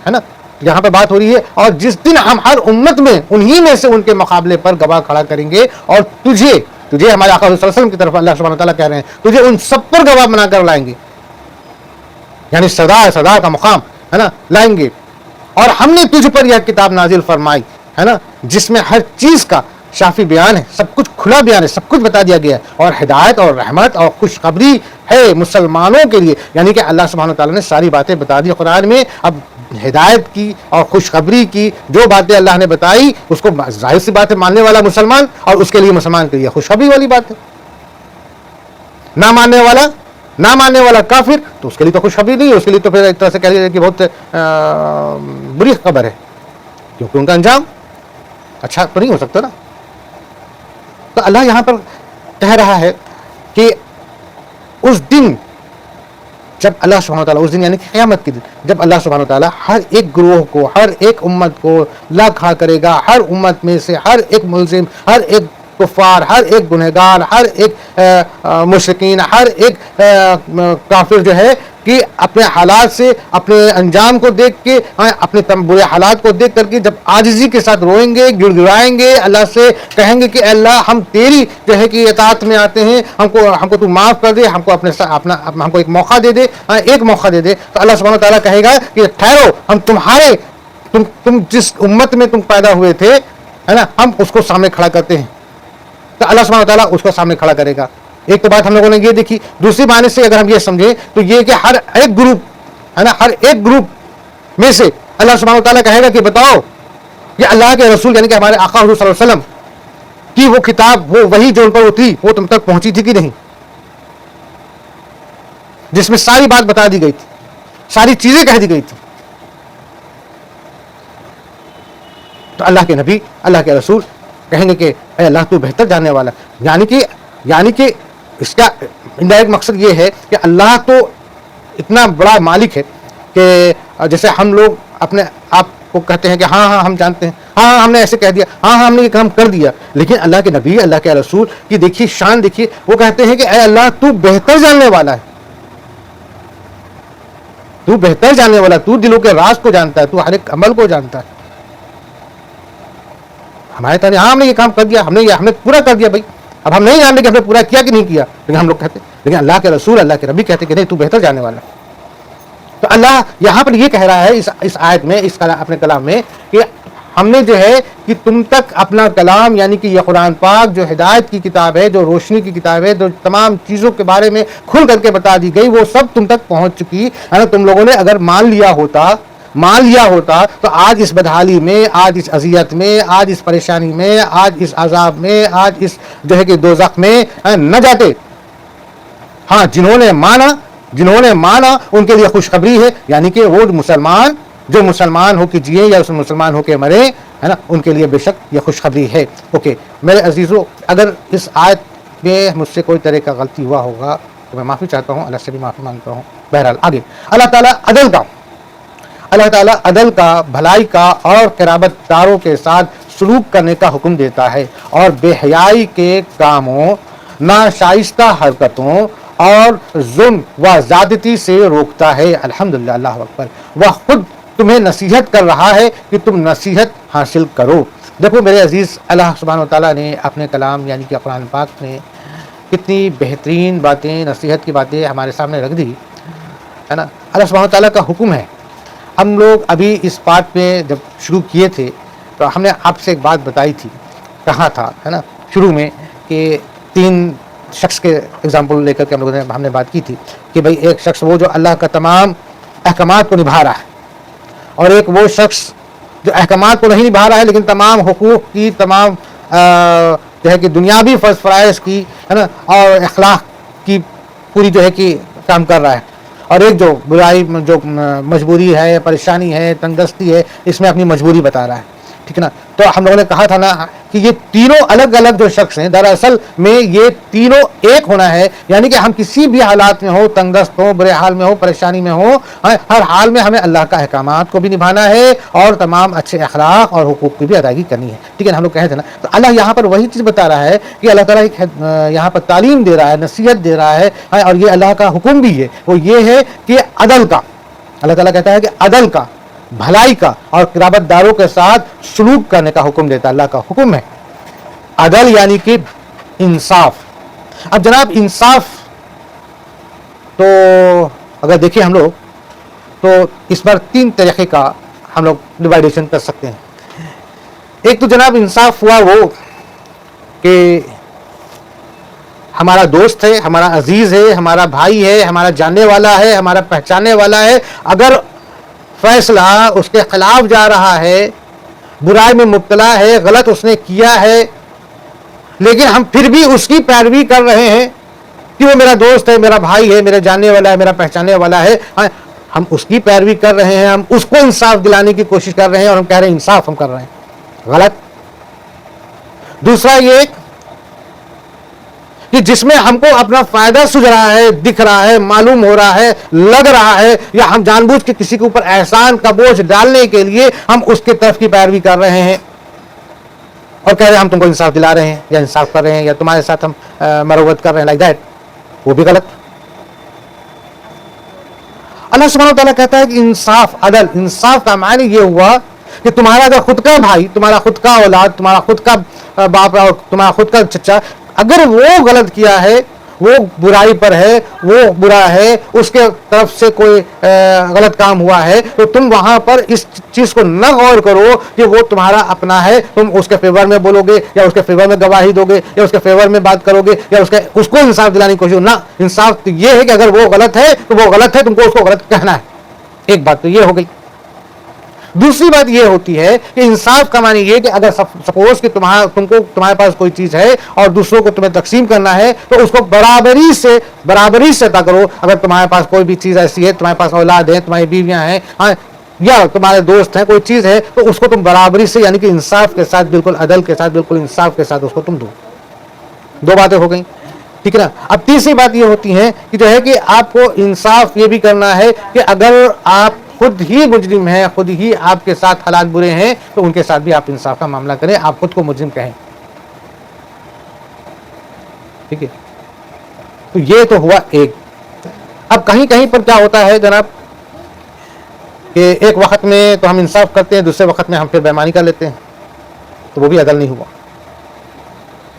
ہے نا۔ یہاں پہ بات ہو رہی ہے، اور جس دن ہم ہر امت میں انہی میں سے ان کے مقابلے پر گواہ کھڑا کریں گے، اور تجھے ہمارے آقا صلی اللہ علیہ وسلم کی طرف اللہ سبحانہ وتعالیٰ کہہ رہے ہیں تجھے ان سب پر گواہ بنا کر لائیں گے، یعنی صدا کا مقام ہے نا لائیں گے۔ اور ہم نے تجھ پر یہ کتاب نازل فرمائی ہے نا، جس میں ہر چیز کا شافی بیان ہے، سب کچھ کھلا بیان ہے، سب کچھ بتا دیا گیا ہے، اور ہدایت اور رحمت اور خوشخبری ہے مسلمانوں کے لیے، یعنی کہ اللہ سبحانہ وتعالیٰ نے ساری باتیں بتا دی قرآن میں۔ اب ہدایت کی اور خوشخبری کی جو باتیں اللہ نے بتائی اس کو ظاہر سی بات ہے ماننے والا مسلمان، اور اس کے لیے مسلمان کے لیے خوشخبری والی بات ہے، نہ ماننے والا کافر تو اس کے لیے تو خوشخبری نہیں ہے، اس کے لیے تو پھر ایک طرح سے کہہ لیجیے کہ بہت بری خبر ہے، کیونکہ ان کا انجام اچھا تو نہیں ہو سکتا نا۔ تو اللہ یہاں پر کہہ رہا ہے کہ اس دن جب اللہ سبحانہ وتعالیٰ، اس دن یعنی کہ قیامت کے دن، جب اللہ سبحانہ وتعالیٰ ہر ایک گروہ کو، ہر ایک امت کو لا کھڑا کرے گا، ہر امت میں سے ہر ایک ملزم، ہر ایک کفار، ہر ایک گنہگار، ہر ایک مشرکین، ہر ایک کافر جو ہے کہ اپنے حالات سے، اپنے انجام کو دیکھ کے، اپنے برے حالات کو دیکھ کر کے جب عاجزی کے ساتھ روئیں گے، گڑ گڑائیں گے، اللہ سے کہیں گے کہ اے اللہ ہم تیری جو ہے کہ اطاعت میں آتے ہیں، ہم کو تو معاف کر دے، ہم کو ہم کو ایک موقع دے دے، ایک موقع دے دے۔ تو اللہ سبحانہ تعالیٰ کہے گا کہ ٹھہرو، ہم تم جس امت میں تم پیدا ہوئے تھے ہے نا، ہم اس کو سامنے کھڑا کرتے ہیں۔ تو اللہ سبحانہ تعالیٰ اس کو سامنے کھڑا کرے گا۔ ایک تو بات ہم لوگوں نے یہ دیکھی، دوسری معنی سے اگر ہم یہ سمجھیں تو یہ کہ ہر ایک گروپ ہے نا، ہر ایک گروپ میں سے اللہ سبحانہ تعالیٰ کہے گا کہ بتاؤ یہ اللہ کے رسول یعنی کہ ہمارے آقا حضور صلی اللہ علیہ وسلم کی وہ کتاب، وہ وحی جو ان پر اتری، وہ تم تک پہنچی تھی کہ نہیں، جس میں ساری بات بتا دی گئی تھی، ساری چیزیں کہہ دی گئی تھی۔ تو اللہ کے نبی، اللہ کے رسول کہیں گے کہ اے اللہ تو بہتر جاننے والا، یعنی کہ اس کا انڈائریکٹ مقصد یہ ہے کہ اللہ تو اتنا بڑا مالک ہے کہ جیسے ہم لوگ اپنے آپ کو کہتے ہیں کہ ہاں ہم جانتے ہیں، ہاں ہم نے ایسے کہہ دیا، ہاں ہم نے یہ کام کر دیا، لیکن اللہ کے نبی، اللہ کے رسول کی دیکھیے شان، دیکھیے وہ کہتے ہیں کہ اے اللہ تو بہتر جاننے والا ہے، تو بہتر جاننے والا، تو دلوں کے راز کو جانتا ہے، تو ہر ایک عمل کو جانتا ہے۔ ہمارے طرح ہاں ہم نے یہ کام کر دیا، ہم نے پورا کر دیا بھائی، اب ہم نہیں جانتے کہ ہم نے پورا کیا کہ نہیں کیا، لیکن ہم لوگ کہتے ہیں، لیکن اللہ کے رسول، اللہ کے نبی کہتے کہ نہیں تو بہتر جاننے والا۔ تو اللہ یہاں پر یہ کہہ رہا ہے اس آیت میں، اپنے کلام میں، کہ ہم نے جو ہے کہ تم تک اپنا کلام یعنی کہ یہ قرآن پاک جو ہدایت کی کتاب ہے، جو روشنی کی کتاب ہے، جو تمام چیزوں کے بارے میں کھل کر کے بتا دی گئی، وہ سب تم تک پہنچ چکی ہے نا۔ تم لوگوں نے اگر مان لیا ہوتا تو آج اس بدحالی میں، آج اس اذیت میں، آج اس پریشانی میں، آج اس عذاب میں، آج اس جو ہے کہ دوزخ میں نہ جاتے۔ ہاں جنہوں نے مانا ان کے لیے خوشخبری ہے، یعنی کہ وہ مسلمان جو مسلمان ہو کے جیے یا اس مسلمان ہو کے مرے ہے نا، ان کے لیے بے شک یہ خوشخبری ہے۔ اوکے میرے عزیزو، اگر اس آیت میں مجھ سے کوئی طرح کا غلطی ہوا ہوگا تو میں معافی چاہتا ہوں، اللہ سے بھی معافی مانگتا ہوں۔ بہرحال آگے اللہ تعالیٰ عدل کا، بھلائی کا اور قرابت داروں کے ساتھ سلوک کرنے کا حکم دیتا ہے، اور بے حیائی کے کاموں، ناشائستہ حرکتوں اور ظلم و زیادتی سے روکتا ہے۔ الحمدللہ، اللہ اکبر۔ وہ خود تمہیں نصیحت کر رہا ہے کہ تم نصیحت حاصل کرو۔ دیکھو میرے عزیز، اللہ سبحانہ وتعالیٰ نے اپنے کلام یعنی کہ قرآن پاک میں کتنی بہترین باتیں، نصیحت کی باتیں ہمارے سامنے رکھ دی ہے نا۔ اللہ سبحانہ وتعالیٰ کا حکم ہے۔ ہم لوگ ابھی اس پارٹ میں جب شروع کیے تھے تو ہم نے آپ سے ایک بات بتائی تھی، کہا تھا ہے نا شروع میں کہ 3 شخص کے اگزامپل لے کر کے ہم نے بات کی تھی کہ بھئی ایک شخص وہ جو اللہ کا تمام احکامات کو نبھا رہا ہے، اور ایک وہ شخص جو احکامات کو نہیں نبھا رہا ہے لیکن تمام حقوق کی، تمام جو ہے کہ دنیاوی فرض فرائض کی، ہے نا، اور اخلاق کی پوری جو ہے کہ کام کر رہا ہے، اور ایک جو برائی، جو مجبوری ہے، پریشانی ہے، تنگ دستی ہے، اس میں اپنی مجبوری بتا رہا ہے، ٹھیک ہے نا۔ تو ہم لوگوں نے کہا تھا نا کہ یہ تینوں الگ الگ جو شخص ہیں، دراصل میں یہ تینوں ایک ہونا ہے، یعنی کہ ہم کسی بھی حالات میں ہو، تنگ دست ہو، برے حال میں ہو، پریشانی میں ہو، ہر حال میں ہمیں اللہ کا احکامات کو بھی نبھانا ہے اور تمام اچھے اخلاق اور حقوق کی بھی ادائیگی کرنی ہے، ٹھیک ہے نا۔ ہم لوگ کہے تھے نا، تو اللہ یہاں پر وہی چیز بتا رہا ہے کہ اللہ تعالیٰ یہاں پر تعلیم دے رہا ہے، نصیحت دے رہا ہے، اور یہ اللہ کا حکم بھی ہے، وہ یہ ہے کہ عدل کا، اللہ تعالیٰ کہتا ہے کہ عدل کا، بھلائی کا اور قرابت داروں کے ساتھ سلوک کرنے کا حکم دیتا ہے۔ اللہ کا حکم ہے عدل، یعنی کہ انصاف۔ اب جناب انصاف تو اگر دیکھیں ہم لوگ تو اس پر تین طریقے کا ہم لوگ ڈیوائڈیشن کر سکتے ہیں۔ ایک تو جناب انصاف ہوا وہ کہ ہمارا دوست ہے، ہمارا عزیز ہے، ہمارا بھائی ہے، ہمارا جاننے والا ہے، ہمارا پہچاننے والا ہے، اگر فیصلہ اس کے خلاف جا رہا ہے، برائی میں مبتلا ہے، غلط اس نے کیا ہے، لیکن ہم پھر بھی اس کی پیروی کر رہے ہیں کہ وہ میرا دوست ہے، میرا بھائی ہے، میرا جاننے والا ہے، میرا پہچاننے والا ہے، ہم اس کی پیروی کر رہے ہیں، ہم اس کو انصاف دلانے کی کوشش کر رہے ہیں، اور ہم کہہ رہے ہیں انصاف ہم کر رہے ہیں، غلط۔ دوسرا یہ کہ جس میں ہم کو اپنا فائدہ سوچ رہا ہے، دکھ رہا ہے، معلوم ہو رہا ہے، لگ رہا ہے، یا ہم جان بوجھ کے کسی کے اوپر احسان کا بوجھ ڈالنے کے لیے ہم اس کے طرف کی پیروی کر رہے ہیں اور کہہ رہے ہیں ہم تم کو انصاف دلا رہے ہیں یا انصاف کر رہے ہیں یا تمہارے ساتھ ہم مروت کر رہے ہیں، لائک دیٹ، وہ بھی غلط۔ اللہ سبحانہ و تعالیٰ کہتا ہے کہ انصاف، عدل، انصاف کا معنی یہ ہوا کہ تمہارا اگر خود کا بھائی، تمہارا خود کا اولاد، تمہارا خود کا باپ، تمہارا خود کا چچا، اگر وہ غلط کیا ہے، وہ برائی پر ہے، وہ برا ہے، اس کے طرف سے کوئی غلط کام ہوا ہے، تو تم وہاں پر اس چیز کو نہ غور کرو کہ وہ تمہارا اپنا ہے، تم اس کے فیور میں بولو گے یا اس کے فیور میں گواہی دو گے یا اس کے فیور میں بات کرو گے یا اس کو انصاف دلانے کی کوشش، نہ، انصاف تو یہ ہے کہ اگر وہ غلط ہے تو وہ غلط ہے، تم کو اس کو غلط کہنا ہے۔ ایک بات تو یہ ہو گئی۔ دوسری بات یہ ہوتی ہے کہ انصاف کا معنی یہ کہ اگر سپوز کہ تمہارے پاس کوئی چیز ہے اور دوسروں کو تمہیں تقسیم کرنا ہے تو اس کو برابری سے عطا کرو۔ اگر تمہارے پاس کوئی بھی چیز ایسی ہے، تمہارے پاس اولاد ہے، تمہاری بیویاں ہیں، یا تمہارے دوست ہیں، کوئی چیز ہے، تو اس کو تم برابری سے، یعنی کہ انصاف کے ساتھ، بالکل عدل کے ساتھ، بالکل انصاف کے ساتھ اس کو تم دو۔ دو باتیں ہو گئیں، ٹھیک ہے نا۔ اب تیسری بات یہ ہوتی ہے کہ جو ہے کہ آپ کو انصاف یہ بھی کرنا ہے کہ اگر آپ خود ہی مجرم ہیں، خود ہی آپ کے ساتھ حالات برے ہیں، تو ان کے ساتھ بھی آپ انصاف کا معاملہ کریں، آپ خود کو مجرم کہیں، ٹھیک ہے۔ تو یہ تو ہوا ایک۔ اب کہیں کہیں پر کیا ہوتا ہے جناب کہ ایک وقت میں تو ہم انصاف کرتے ہیں، دوسرے وقت میں ہم پھر بےایمانی کر لیتے ہیں، تو وہ بھی عدل نہیں ہوا۔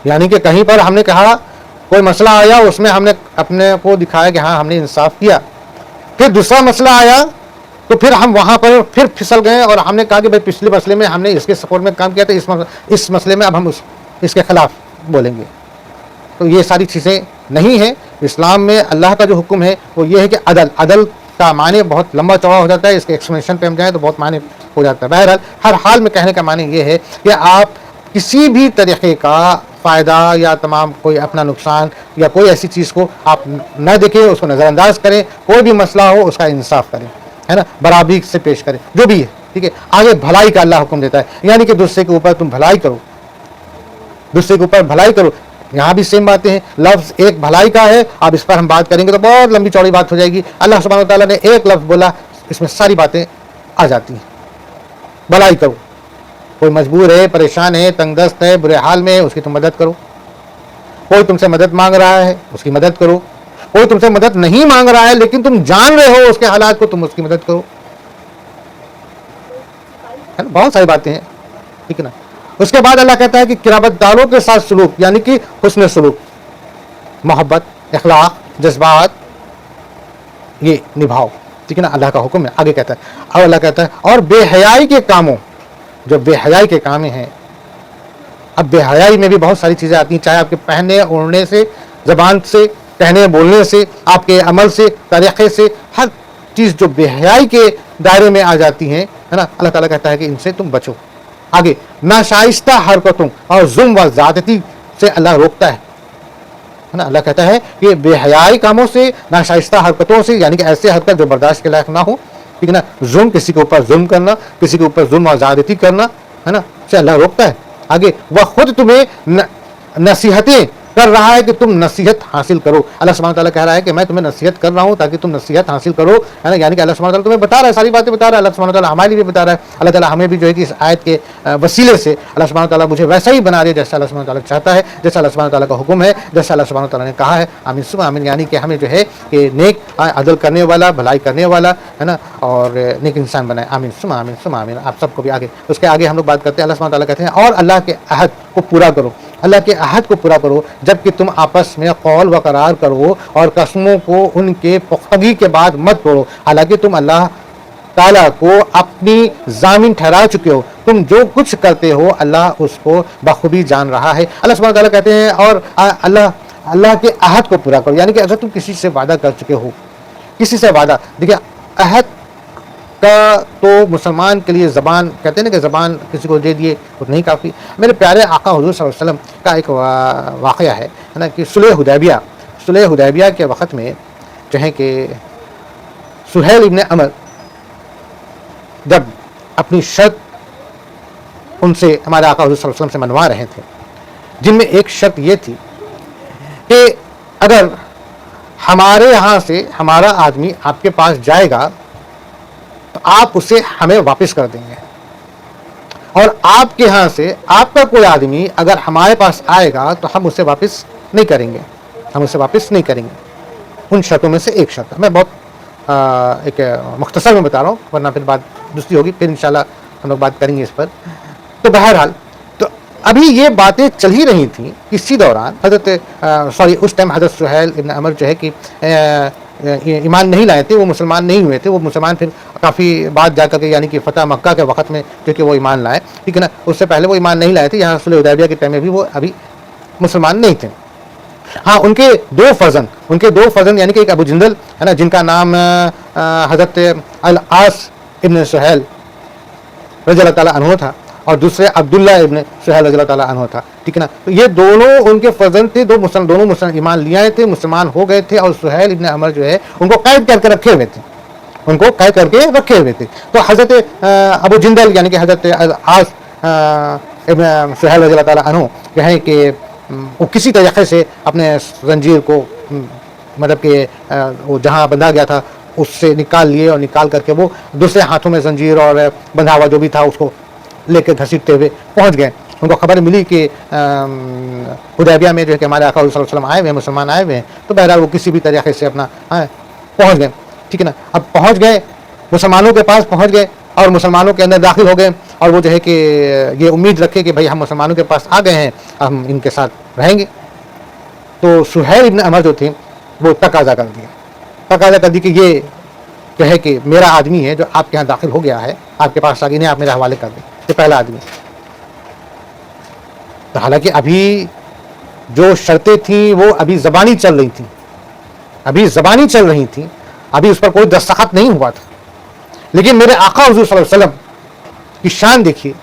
یعنی کہ کہیں پر ہم نے کہا کوئی مسئلہ آیا، اس میں ہم نے اپنے کو دکھایا کہ ہاں ہم نے انصاف کیا، پھر دوسرا مسئلہ آیا تو پھر ہم وہاں پر پھر پھسل گئے اور ہم نے کہا کہ بھائی پچھلے مسئلے میں ہم نے اس کے سپورٹ میں کام کیا تھا، اس مسئلے میں اب ہم اس کے خلاف بولیں گے۔ تو یہ ساری چیزیں نہیں ہیں۔ اسلام میں اللہ کا جو حکم ہے وہ یہ ہے کہ عدل کا معنی بہت لمبا چوڑا ہو جاتا ہے، اس کے ایکسپلینیشن پہ ہم جائیں تو بہت معنی ہو جاتا ہے۔ بہرحال ہر حال میں کہنے کا معنی یہ ہے کہ آپ کسی بھی طریقے کا فائدہ یا تمام کوئی اپنا نقصان یا کوئی ایسی چیز کو آپ نہ دیکھیں، اس کو نظر انداز کریں، کوئی بھی مسئلہ ہو اس کا انصاف کریں، ہے نا، برابری سے پیش کریں، جو بھی ہے، ٹھیک ہے۔ آگے بھلائی کا اللہ حکم دیتا ہے، یعنی کہ دوسرے کے اوپر تم بھلائی کرو، دوسرے کے اوپر بھلائی کرو۔ یہاں بھی سیم باتیں ہیں، لفظ ایک بھلائی کا ہے، اب اس پر ہم بات کریں گے تو بہت لمبی چوڑی بات ہو جائے گی۔ اللہ سبحانہ و تعالیٰ نے ایک لفظ بولا، اس میں ساری باتیں آ جاتی ہیں۔ بھلائی کرو، کوئی مجبور ہے، پریشان ہے، تنگ دست ہے، برے حال میں ہے، اس کی تم مدد کرو۔ کوئی تم سے مدد مانگ رہا ہے، اس کی مدد کرو۔ کوئی تم سے مدد نہیں مانگ رہا ہے لیکن تم جان رہے ہو اس کے حالات کو، تم اس کی مدد کرو، ہے نا، بہت ساری باتیں ہیں، ٹھیک ہے نا۔ اس کے بعد اللہ کہتا ہے کہ قرابت داروں کے ساتھ سلوک، یعنی کہ حسن سلوک، محبت، اخلاق، جذبات، یہ نبھاؤ، ٹھیک ہے نا، اللہ کا حکم ہے۔ آگے کہتا ہے، اور اللہ کہتا ہے اور بے حیائی کے کاموں، جو بے حیائی کے کام ہیں، اب بے حیائی میں بھی بہت ساری چیزیں آتی ہیں، چاہے آپ کے پہننے اوڑھنے سے زبان سے، کہنے بولنے سے، آپ کے عمل سے، طریقے سے، ہر چیز جو بے حیائی کے دائرے میں آ جاتی ہیں، ہے نا، اللہ تعالیٰ کہتا ہے کہ ان سے تم بچو. آگے ناشائستہ حرکتوں اور ظلم و زیادتی سے اللہ روکتا ہے نا. اللہ کہتا ہے کہ بے حیائی کاموں سے، ناشائستہ حرکتوں سے، یعنی کہ ایسے حرکت جو برداشت کے لائق نہ ہو، ٹھیک ہے نا، ظلم، کسی کے اوپر ظلم کرنا، کسی کے اوپر ظلم و زیادتی کرنا، ہے نا، سے اللہ روکتا ہے. آگے وہ خود تمہیں نصیحتیں کر رہا ہے کہ تم نصیحت حاصل کرو. اللہ سبحانہ تعالیٰ کہہ رہا ہے کہ میں تمہیں نصیحت کر رہا ہوں تاکہ تم نصیحت حاصل کرو، ہے نا. یعنی کہ اللہ سبحانہ تعالیٰ تمہیں بتا رہا ہے، ساری باتیں بتا رہا ہے. اللہ سبحانہ تعالیٰ ہمارے لیے بھی بتا رہا ہے. اللہ تعالیٰ ہمیں بھی جو ہے کہ اس آیت کے وسیلے سے اللہ سبحانہ تعالیٰ مجھے ویسا ہی بنا رہے جیسا اللہ سبحانہ تعالیٰ چاہتا ہے، جیسا اللہ سبحانہ تعالیٰ کا حکم ہے، جیسا اللہ سبحانہ تعالیٰ نے کہا ہے. آمین ثم آمین. یعنی کہ ہمیں جو ہے کہ نیک، عدل کرنے والا، بھلائی کرنے والا، ہے نا، اور نیک انسان بنائے. آمین ثم آمین ثم آمین. آپ سب کو بھی آگے، اس کے آگے ہم لوگ بات کرتے ہیں. اللہ سبحانہ تعالیٰ کہتے ہیں اور اللہ کے عہد کو پورا کرو. اللہ کے عہد کو پورا کرو جب کہ تم آپس میں قول و قرار کرو اور قسموں کو ان کے پختگی کے بعد مت توڑو، حالانکہ تم اللہ تعالیٰ کو اپنی ضامن ٹھہرا چکے ہو. تم جو کچھ کرتے ہو اللہ اس کو بخوبی جان رہا ہے. اللہ سبحانہ تعالیٰ کہتے ہیں اور اللہ کے عہد کو پورا کرو. یعنی کہ اگر تم کسی سے وعدہ کر چکے ہو، کسی سے وعدہ، دیکھیے عہد کا تو مسلمان کے لیے زبان، کہتے ہیں نا کہ زبان کسی کو دے دیے وہ نہیں کافی. میرے پیارے آقا حضور صلی اللہ علیہ وسلم کا ایک واقعہ ہے نا کہ صلح حدیبیہ کے وقت میں جو ہے کہ سہیل ابن عمر جب اپنی شرط ان سے ہمارے آقا حضور صلی اللہ علیہ وسلم سے منوا رہے تھے، جن میں ایک شرط یہ تھی کہ اگر ہمارے یہاں سے ہمارا آدمی آپ کے پاس جائے گا تو آپ اسے ہمیں واپس کر دیں گے، اور آپ کے ہاں سے آپ کا کوئی آدمی اگر ہمارے پاس آئے گا تو ہم اسے واپس نہیں کریں گے. ان شرطوں میں سے ایک شرط ہے. میں بہت ایک مختصر میں بتا رہا ہوں ورنہ پھر بات دوسری ہوگی، پھر انشاءاللہ ہم لوگ بات کریں گے اس پر. تو بہرحال تو ابھی یہ باتیں چل ہی رہی تھیں. اسی دوران اس ٹائم حضرت سہیل ابن عمر جو ہے کہ ایمان نہیں لائے تھے، وہ مسلمان نہیں ہوئے تھے. وہ مسلمان پھر کافی بعد جا کر کے، یعنی کہ فتح مکہ کے وقت میں کیونکہ وہ ایمان لائے، ٹھیک ہے نا. اس سے پہلے وہ ایمان نہیں لائے تھے. یہاں صلح حدیبیہ کے ٹائم میں بھی وہ ابھی مسلمان نہیں تھے. ہاں ان کے دو فرزند یعنی کہ ایک ابو جندل ہے نا، جن کا نام حضرت العاص ابن سہیل رضی اللہ تعالیٰ عنہ تھا، اور دوسرے عبداللہ ابن سہیل رضی اللہ تعالیٰ عنہ تھا، ٹھیک ہے نا. تو یہ دونوں ان کے فرزند تھے. دونوں مسلمان ایمان لیے تھے، مسلمان ہو گئے تھے. اور سہیل ابن عمر جو ہے ان کو قید کر کے رکھے ہوئے تھے. تو حضرت ابو جندل یعنی کہ حضرت العاص ابن سہیل رضی اللہ تعالیٰ عنہ کہیں کہ وہ کسی طریقے سے اپنے زنجیر کو، مطلب کہ وہ جہاں بندھا گیا تھا اس سے نکال لیے، اور نکال کر کے وہ دوسرے ہاتھوں میں زنجیر اور بندھا ہوا جو بھی تھا اس کو لے کے گھسیٹتے ہوئے پہنچ گئے. ان کو خبر ملی کہ حدیبیہ میں جو ہے کہ ہمارے آقا صلی اللہ علیہ وسلم آئے ہوئے ہیں، مسلمان آئے ہوئے ہیں. تو بہرحال وہ کسی بھی طریقے سے اپنا پہنچ گئے، ٹھیک ہے نا. اب پہنچ گئے، مسلمانوں کے پاس پہنچ گئے اور مسلمانوں کے اندر داخل ہو گئے، اور وہ جو ہے کہ یہ امید رکھے کہ بھائی ہم مسلمانوں کے پاس آ گئے ہیں، ہم ان کے ساتھ رہیں گے. تو سہیل ابن عمر جو تھے وہ تقاضا کر دی کہ یہ جو ہے کہ میرا آدمی ہے جو آپ کے یہاں داخل ہو گیا ہے، آپ کے پاس آ گئی، نہیں آپ میرے حوالے کر دیں. یہ پہلا آدمی. تو حالانکہ ابھی جو شرطیں تھیں وہ ابھی زبانی چل رہی تھیں، ابھی اس پر کوئی دستخط نہیں ہوا تھا. لیکن میرے آقا حضور صلی اللہ علیہ وسلم کی شان دیکھیے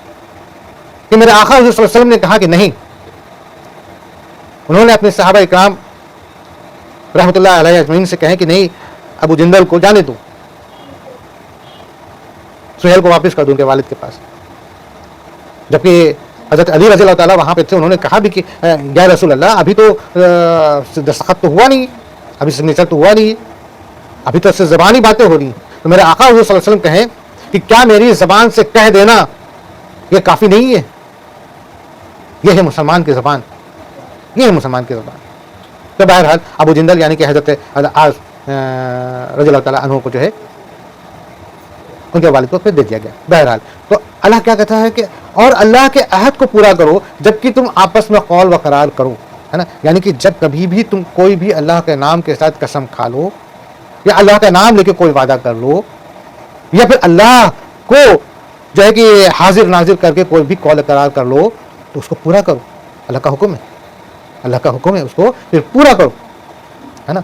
کہ میرے آقا حضور صلی اللہ علیہ وسلم نے کہا کہ نہیں. انہوں نے اپنے صحابہ اکرام رحمۃ اللہ علیہ اجمعین سے کہیں کہ نہیں، ابو جندل کو جانے دو، سہیل کو واپس کر دوں ان کے والد کے پاس. جبکہ حضرت علی رضی اللہ تعالیٰ وہاں پہ تھے. انہوں نے کہا بھی کہ یا رسول اللہ ابھی تو دستخط تو ہوا نہیں، ابھی سگنیچر تو ہوا نہیں، ابھی تو سے زبانی باتیں ہو رہی ہیں. تو میرے آقا حضور صلی اللہ علیہ وسلم کہیں کہ کیا میری زبان سے کہہ دینا یہ کافی نہیں ہے؟ یہ ہے مسلمان کی زبان. تو بہرحال ابو جندل یعنی کہ حضرت العاص رضی اللہ تعالیٰ عنہ کو جو ہے ان کے والد کو پھر دے دیا گیا. بہرحال تو اللہ کیا کہتا ہے کہ اور اللہ کے عہد کو پورا کرو جبکہ تم آپس میں قول و قرار کرو، ہے نا. یعنی کہ جب کبھی بھی تم کوئی بھی اللہ کے نام کے ساتھ قسم کھا لو، یا اللہ کا نام لے کے کوئی وعدہ کر لو، یا پھر اللہ کو جو ہے کہ حاضر ناظر کر کے کوئی بھی قول قرار کر لو، تو اس کو پورا کرو. اللہ کا حکم ہے. اللہ کا حکم ہے اس کو پھر پورا کرو، ہے نا.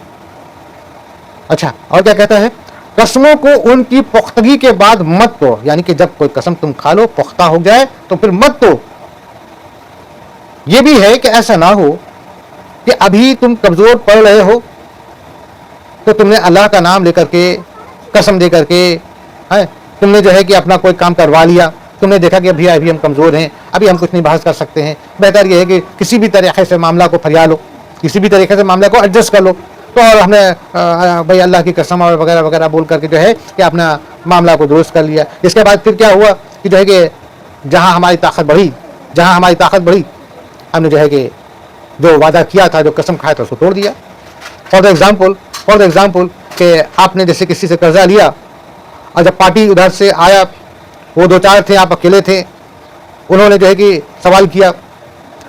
اچھا اور کیا کہتا ہے؟ قسموں کو ان کی پختگی کے بعد مت توڑ، یعنی کہ جب کوئی قسم تم کھا لو پختہ ہو جائے تو پھر مت توڑ. یہ بھی ہے کہ ایسا نہ ہو کہ ابھی تم کمزور پڑ رہے ہو تو تم نے اللہ کا نام لے کر کے قسم دے کر کے تم نے جو ہے کہ اپنا کوئی کام کروا لیا، تم نے دیکھا کہ ابھی ہم کمزور ہیں، ابھی ہم کچھ نہیں بحث کر سکتے ہیں، بہتر یہ ہے کہ کسی بھی طریقے سے معاملہ کو پھریا لو، کسی بھی طریقے سے معاملہ کو ایڈجسٹ کر لو. تو اور ہم نے بھائی اللہ کی قسم اور وغیرہ وغیرہ بول کر کے جو ہے کہ اپنا معاملہ کو درست کر لیا. اس کے بعد پھر کیا ہوا کہ جو ہے کہ جہاں ہماری طاقت بڑھی ہم نے جو ہے کہ جو وعدہ کیا تھا، جو قسم کھایا تھا، اس کو توڑ دیا. فار ایگزامپل کہ آپ نے جیسے کسی سے قرضہ لیا اور جب پارٹی ادھر سے آیا، وہ 2-4 تھے، آپ اکیلے تھے، انہوں نے جو ہے کہ سوال کیا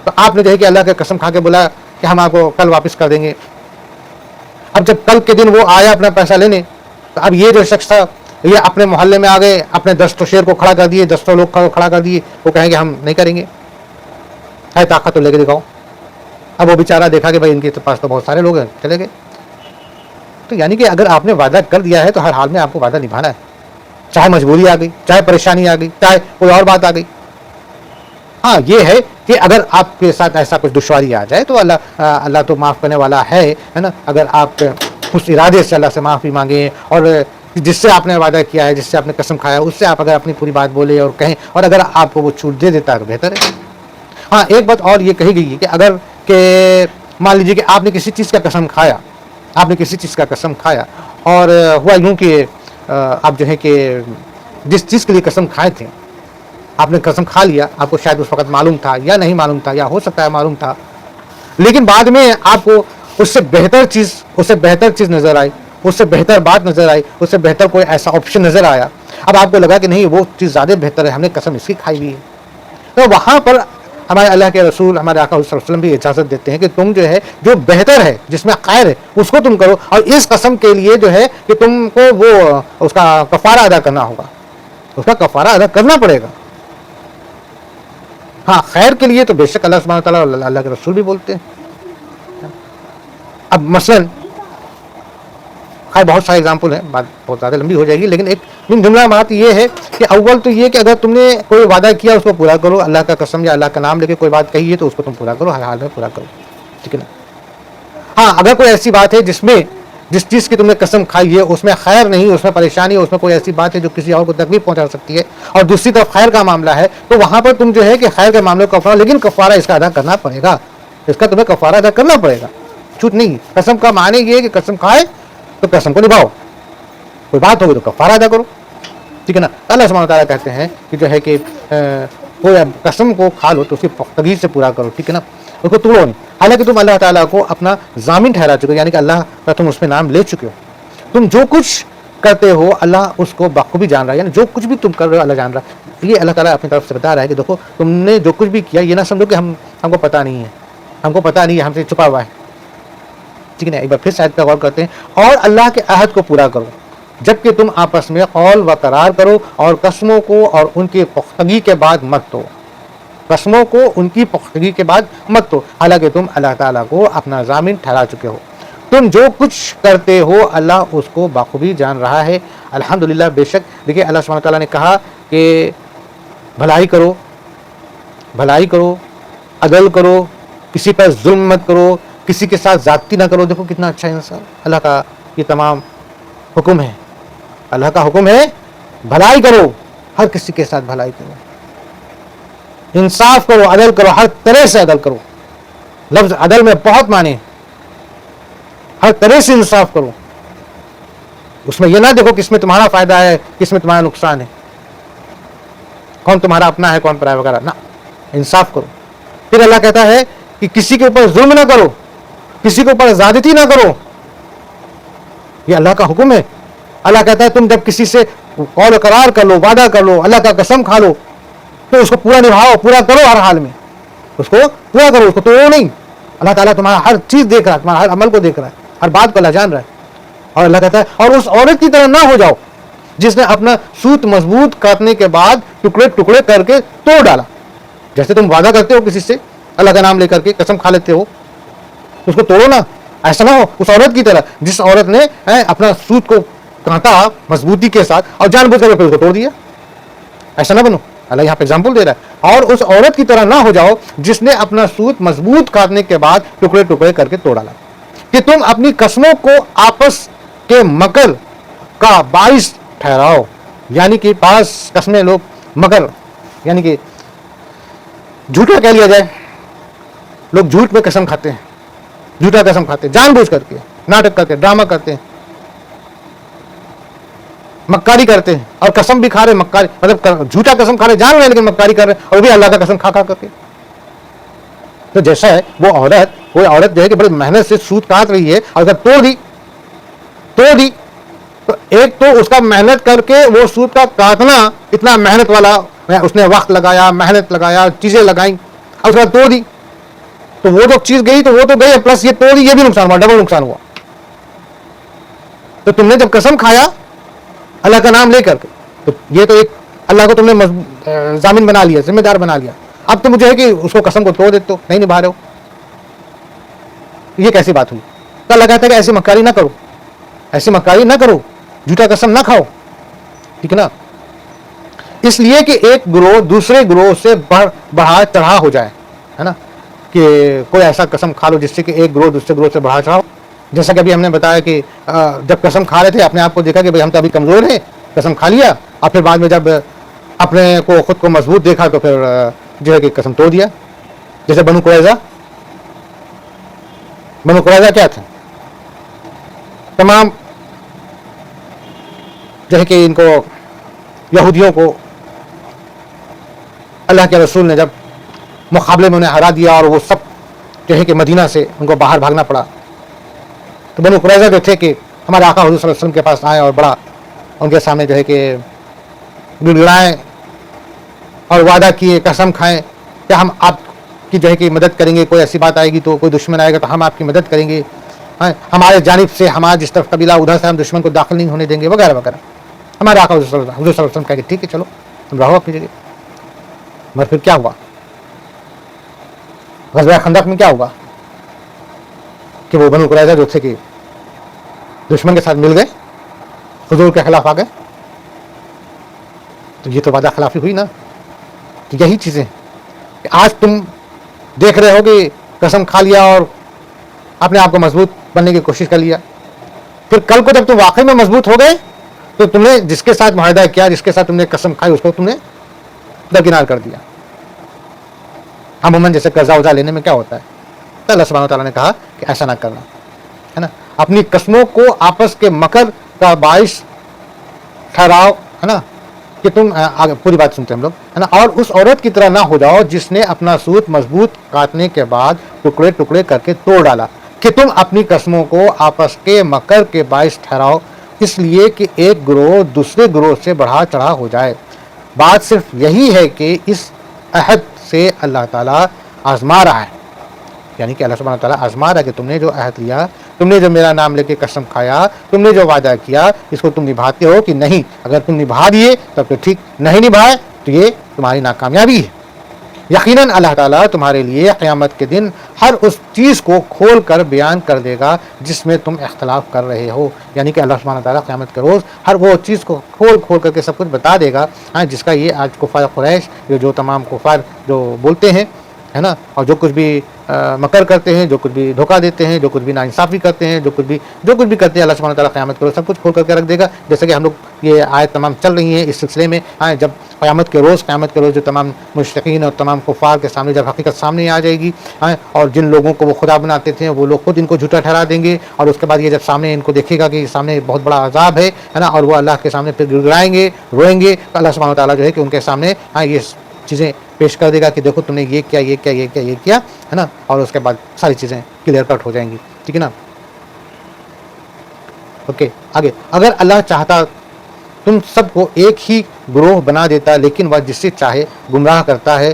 تو آپ نے جو ہے کہ اللہ کی قسم کھا کے بولا کہ ہم آپ کو کل واپس کر دیں گے. اب جب کل کے دن وہ آیا اپنا پیسہ لینے تو اب یہ جو شخص تھا یہ اپنے محلے میں آ گئے، اپنے 10 شیر کو کھڑا کر دیے، 10 لوگ کو کھڑا کر دیے، وہ کہیں گے ہم نہیں کریں گے، ہے طاقت تو لے کے دکھاؤ. اب وہ بیچارہ دیکھا کہ بھائی ان کے پاس تو بہت سارے لوگ ہیں، چلے گئے. تو یعنی کہ اگر آپ نے وعدہ کر دیا ہے تو ہر حال میں آپ کو وعدہ نبھانا ہے، چاہے مجبوری آ گئی، چاہے پریشانی آ گئی، چاہے کوئی اور بات آ گئی. ہاں یہ ہے کہ اگر آپ کے ساتھ ایسا کچھ دشواری آ جائے تو اللہ تو معاف کرنے والا ہے نا. اگر آپ اس ارادے سے اللہ سے معافی مانگیں اور جس سے آپ نے وعدہ کیا ہے، جس سے آپ نے قسم کھایا، اس سے آپ اگر اپنی پوری بات بولے اور کہیں، اور اگر آپ کو وہ چھوٹ دے دیتا ہے تو بہتر ہے. ہاں ایک بات اور یہ کہی گئی ہے کہ اگر کہ مان لیجیے کہ آپ نے کسی چیز کا قسم کھایا اور ہوا یوں کہ آپ جو ہے کہ جس چیز کے لیے قسم کھائے تھے آپ نے قسم کھا لیا، آپ کو شاید اس وقت معلوم تھا یا نہیں معلوم تھا، یا ہو سکتا ہے معلوم تھا، لیکن بعد میں آپ کو اس سے بہتر چیز نظر آئی، اس سے بہتر بات نظر آئی، اس سے بہتر کوئی ایسا آپشن نظر آیا. اب آپ کو لگا کہ نہیں وہ چیز زیادہ بہتر ہے، ہم نے قسم اس کی کھائی ہوئی ہے. تو وہاں پر ہمارے اللہ کے رسول، ہمارے آقا صلی اللہ علیہ وسلم بھی اجازت دیتے ہیں کہ تم جو ہے جو بہتر ہے، جس میں خیر ہے، اس کو تم کرو، اور اس قسم کے لیے جو ہے کہ تم کو وہ اس کا کفارہ ادا کرنا ہوگا، اس کا کفارہ ادا کرنا پڑے گا. ہاں خیر کے لیے تو بے شک اللہ سبحانہ و تعالیٰ اور اللہ کے رسول بھی بولتے ہیں. اب مثلاً خیر بہت سارے اگزامپل ہیں، بات بہت زیادہ لمبی ہو جائے گی، لیکن ایک جملہ بات یہ ہے کہ اول تو یہ کہ اگر تم نے کوئی وعدہ کیا اس کو پورا کرو، اللہ کا قسم یا اللہ کا نام لے کے کوئی بات کہی ہے تو اس کو تم پورا کرو، ہر حال میں پورا کرو، ٹھیک ہے نا. ہاں اگر کوئی ایسی بات ہے جس چیز کی تم نے قسم کھائی ہے اس میں خیر نہیں، اس میں پریشانی، اس میں کوئی ایسی بات ہے جو کسی اور کو تکلیف پہنچا سکتی ہے، اور دوسری طرف خیر کا معاملہ ہے، تو وہاں پر تم جو ہے کہ خیر کے معاملے کو کفارہ، لیکن کفارہ اس کا ادا کرنا پڑے گا، اس کا تمہیں کفارہ ادا کرنا پڑے گا، چھوٹ نہیں. قسم کا معنی یہ ہے کہ قسم کھائے تو قسم کو نبھاؤ، کوئی بات ہوگی تو کفارہ ادا کرو، ٹھیک ہے نا. اللہ سبحانہ وتعالیٰ کہتے ہیں کہ جو ہے کہ کوئی قسم کو کھا لو تو اس کی پختگی سے پورا کرو، ٹھیک ہے نا، اس کو توڑو نہیں. حالانکہ تم اللہ تعالیٰ کو اپنا ضامن ٹھہرا چکے ہو، یعنی کہ اللہ کا تم اس میں نام لے چکے ہو، تم جو کچھ کرتے ہو اللہ اس کو بخوبی جان رہا ہے، یعنی جو کچھ بھی تم کر رہے ہو اللہ جان رہا ہے. یہ اللہ تعالیٰ اپنی طرف سے بتا رہا ہے کہ دیکھو تم نے جو کچھ بھی کیا یہ نہ سمجھو کہ ہم کو پتہ نہیں ہے، ہم سے چھپا ہوا ہے، ٹھیک ہے نا. ایک بار پھر شاید پہ غور کرتے ہیں، اور اللہ کے عہد کو پورا کرو جبکہ تم آپس میں قول و قرار کرو، اور قسموں کو اور ان کی پختگی کے بعد مت دو، قسموں کو ان کی پختگی کے بعد مت دو، حالانکہ تم اللہ تعالیٰ کو اپنا ضامن ٹھہرا چکے ہو. تم جو کچھ کرتے ہو اللہ اس کو بخوبی جان رہا ہے. الحمدللہ، بے شک دیکھیے اللہ سبحانہ تعالیٰ نے کہا کہ بھلائی کرو، عدل کرو، کسی پر ظلم مت کرو، کسی کے ساتھ زیادتی نہ کرو. دیکھو کتنا اچھا انسان، اللہ کا یہ تمام حکم ہے، اللہ کا حکم ہے بھلائی کرو، ہر کسی کے ساتھ بھلائی کرو، انصاف کرو، عدل کرو، ہر طرح سے عدل کرو. لفظ عدل میں بہت معنی، ہر طرح سے انصاف کرو. اس میں یہ نہ دیکھو کس میں تمہارا فائدہ ہے، کس میں تمہارا نقصان ہے، کون تمہارا اپنا ہے کون پرایا وغیرہ، نہ، انصاف کرو. پھر اللہ کہتا ہے کہ کسی کے اوپر ظلم نہ کرو، کسی کے اوپر زیادتی نہ کرو، یہ اللہ کا حکم ہے. اللہ کہتا ہے تم جب کسی سے قول قرار کر لو، وعدہ کر لو، اللہ کا قسم کھا لو تو اس کو پورا نبھاؤ، پورا کرو، ہر حال میں اس کو پورا کرو، اس کو توڑو نہیں. اللہ تعالیٰ تمہارا ہر چیز دیکھ رہا ہے، تمہارا ہر عمل کو دیکھ رہا ہے، ہر بات کو اللہ جان رہا ہے. اور اللہ کہتا ہے اور اس عورت کی طرح نہ ہو جاؤ جس نے اپنا سوت مضبوط کاٹنے کے بعد ٹکڑے ٹکڑے کر کے توڑ ڈالا. جیسے تم وعدہ کرتے ہو کسی سے اللہ کا نام لے کر کے قسم کھا لیتے ہو اس کو توڑو نا. ایسا نہ ہو اس عورت کی طرح جس عورت نے اپنا سوت کو کاٹا مضبوطی کے ساتھ اور جان بوجھ کر پھر اس کو توڑ دیا. ایسا نہ بنو. اللہ یہاں پہ ایگزامپل دے رہا ہے. اور اس عورت کی طرح نہ ہو جاؤ جس نے اپنا سوت مضبوط کاٹنے کے بعد ٹکڑے ٹکڑے کر کے توڑ ڈالا. کہ تم اپنی قسموں کو آپس کے مکر کا باعث ٹھہراؤ. یعنی کہ بعض قسمیں لوگ مکر یعنی کہ جھوٹا کہہ لیا جائے, لوگ جھوٹ میں قسم کھاتے ہیں, جھوٹا قسم کھاتے ہیں جان بوجھ کر کے, ناٹک کرتے ہیں, ڈرامہ کرتے ہیں, مکاری کرتے ہیں اور قسم بھی کھا رہے, مکاری مطلب جھوٹا قسم کھا رہے جان رہے لیکن مکاری کر رہے اور بھی اللہ کا قسم کھا کھا کر کے. تو جیسا ہے وہ عورت جو ہے کہ بڑی محنت سے سوت کاٹ رہی ہے اور اگر توڑ دی تو ایک تو اس کا محنت کر کے وہ سوت کا کاٹنا اتنا محنت والا, اس نے وقت لگایا, محنت لگایا, چیزیں لگائیں اور اس کے بعد توڑ دی تو وہ جو چیز گئی تو وہ تو گئی, پلس یہ توڑی یہ بھی نقصان ہوا, ڈبل نقصان ہوا. تو تم نے جب قسم کھایا اللہ کا نام لے کر کے تو یہ تو ایک اللہ کو تم نے ضامن بنا لیا, ذمہ دار بنا لیا. اب تو مجھے ہے کہ اس کو قسم کو توڑ دیتے ہو, نہیں نبھا رہے ہو. یہ کیسی بات ہوئی؟ تو اللہ کہتا ہے کہ ایسی مکاری نہ کرو, ایسی مکاری نہ کرو, جھوٹا قسم نہ کھاؤ. ٹھیک ہے نا. اس لیے کہ ایک گروہ دوسرے گروہ سے بڑھا چڑھا ہو جائے, ہے نا, کہ کوئی ایسا قسم کھا لو جس سے کہ ایک گروہ دوسرے گروہ سے بڑھا چڑھا ہو. جیسا کہ ابھی ہم نے بتایا کہ جب قسم کھا رہے تھے اپنے آپ کو دیکھا کہ بھئی ہم تو ابھی کمزور ہیں, قسم کھا لیا, اور پھر بعد میں جب اپنے کو خود کو مضبوط دیکھا تو پھر جو ہے کہ قسم توڑ دیا. جیسے بنو قریظہ کیا تھے, تمام جو ہے کہ ان کو یہودیوں کو اللہ کے رسول نے جب مقابلے میں انہیں ہرا دیا اور وہ سب جو ہے کہ مدینہ سے ان کو باہر بھاگنا پڑا, تو بنو قریظہ جو تھے کہ ہمارے آقا حضور صلی اللہ علیہ وسلم کے پاس آئے اور بڑا ان کے سامنے جو ہے کہ گڑگڑائیں اور وعدہ کیے, قسم کھائیں کہ ہم آپ کی جو ہے کہ مدد کریں گے, کوئی ایسی بات آئے گی تو کوئی دشمن آئے گا تو ہم آپ کی مدد کریں گے, ہمارے جانب سے ہمارا جس طرف قبیلہ ادھر سے ہم دشمن کو داخل نہیں ہونے دیں گے وغیرہ وغیرہ. ہمارے آقا حضور صلی اللہ علیہ وسلم کہا کہ ٹھیک ہے چلو تم رہو اپنی جگہ. مگر پھر کیا ہوا؟ غزوہ خندق میں کیا ہوا کہ وہ بنو قریظہ جو تھے کہ دشمن کے ساتھ مل گئے, حضور کے خلاف آ گئے. تو یہ تو وعدہ خلافی ہوئی نا. تو یہی چیزیں کہ آج تم دیکھ رہے ہو کہ قسم کھا لیا اور اپنے آپ کو مضبوط بننے کی کوشش کر لیا, پھر کل کو جب تم واقعی میں مضبوط ہو گئے تو تم نے جس کے ساتھ معاہدہ کیا, جس کے ساتھ تم نے قسم کھائی, اس کو تم نے درکنار کر دیا. عموماً جیسے قرضہ وضع لینے میں کیا ہوتا ہے, تو اللہ سبحانہ وتعالیٰ نے کہا کہ ایسا نہ کرنا, ہے نا. اپنی قسموں کو آپس کے مکر کا باعث ٹھہراؤ, ہے نا, کہ تم پوری بات سنتے ہیں ہم لوگ, ہے نا. اور اس عورت کی طرح نہ ہو جاؤ جس نے اپنا سوت مضبوط کاٹنے کے بعد ٹکڑے ٹکڑے کر کے توڑ ڈالا, کہ تم اپنی قسموں کو آپس کے مکر کے باعث ٹھہراؤ اس لیے کہ ایک گروہ دوسرے گروہ سے بڑھا چڑھا ہو جائے. بات صرف یہی ہے کہ اس عہد سے اللہ تعالیٰ آزما رہا ہے, یعنی کہ اللہ سبحانہ تعالیٰ آزما رہا ہے کہ تم نے جو عہد لیا, تم نے جو میرا نام لے کے قسم کھایا, تم نے جو وعدہ کیا, اس کو تم نبھاتے ہو کہ نہیں. اگر تم نبھا دیے تب تو ٹھیک, نہیں نبھائے تو یہ تمہاری ناکامیابی ہے. یقیناً اللہ تعالیٰ تمہارے لیے قیامت کے دن ہر اس چیز کو کھول کر بیان کر دے گا جس میں تم اختلاف کر رہے ہو. یعنی کہ اللہ سبحانہ تعالیٰ قیامت کے روز ہر وہ چیز کو کھول کر کے سب کچھ بتا دے گا, جس کا یہ آج کفار قریش جو تمام کفار جو بولتے ہیں, ہے نا, اور جو کچھ بھی مکر کرتے ہیں, جو کچھ بھی دھوکہ دیتے ہیں, جو کچھ بھی ناانصافی کرتے ہیں, جو کچھ بھی کرتے ہیں, اللہ سبحانہ تعالیٰ قیامت کے روز سب کچھ کھول کر کے رکھ دے گا. جیسے کہ ہم لوگ یہ آیت تمام چل رہی ہیں اس سلسلے میں, جب قیامت کے روز جو تمام مشرکین اور تمام کفار کے سامنے جب حقیقت سامنے آ جائے گی, اور جن لوگوں کو وہ خدا بناتے تھے وہ لوگ خود ان کو جھوٹا ٹھہرا دیں گے, اور اس کے بعد یہ جب سامنے ان کو دیکھے گا کہ سامنے بہت بڑا عذاب ہے نا, اور وہ اللہ کے سامنے پھر گڑگڑائیں گے, روئیں گے, تو اللہ سبحانہ تعالیٰ جو ہے کہ ان کے سامنے یہ چیزیں پیش کر دے گا کہ دیکھو تم نے یہ کیا, ہے نا, اور اس کے بعد ساری چیزیں کلیئر کٹ ہو جائیں گی. ٹھیک ہے نا. اوکے, آگے. اگر اللہ چاہتا تم سب کو ایک ہی گروہ بنا دیتا, لیکن وہ جسے چاہے گمراہ کرتا ہے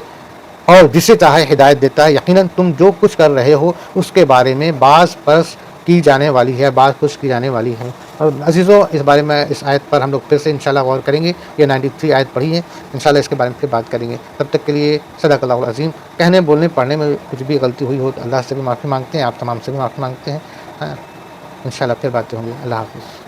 اور جسے چاہے ہدایت دیتا ہے. یقیناً تم جو کچھ کر رہے ہو اس کے بارے میں بعض پرس کی جانے والی ہے، بات خوش کی جانے والی ہے. اور عزیزوں اس بارے میں اس آیت پر ہم لوگ پھر سے انشاءاللہ غور کریں گے. یہ 93 آیت پڑھی ہے، انشاءاللہ اس کے بارے میں پھر بات کریں گے. تب تک کے لیے صدق اللہ العظیم. کہنے بولنے پڑھنے میں کچھ بھی غلطی ہوئی ہو تو اللہ سے بھی معافی مانگتے ہیں، آپ تمام سے بھی معافی مانگتے ہیں. انشاءاللہ پھر باتیں ہوں گی. اللہ حافظ.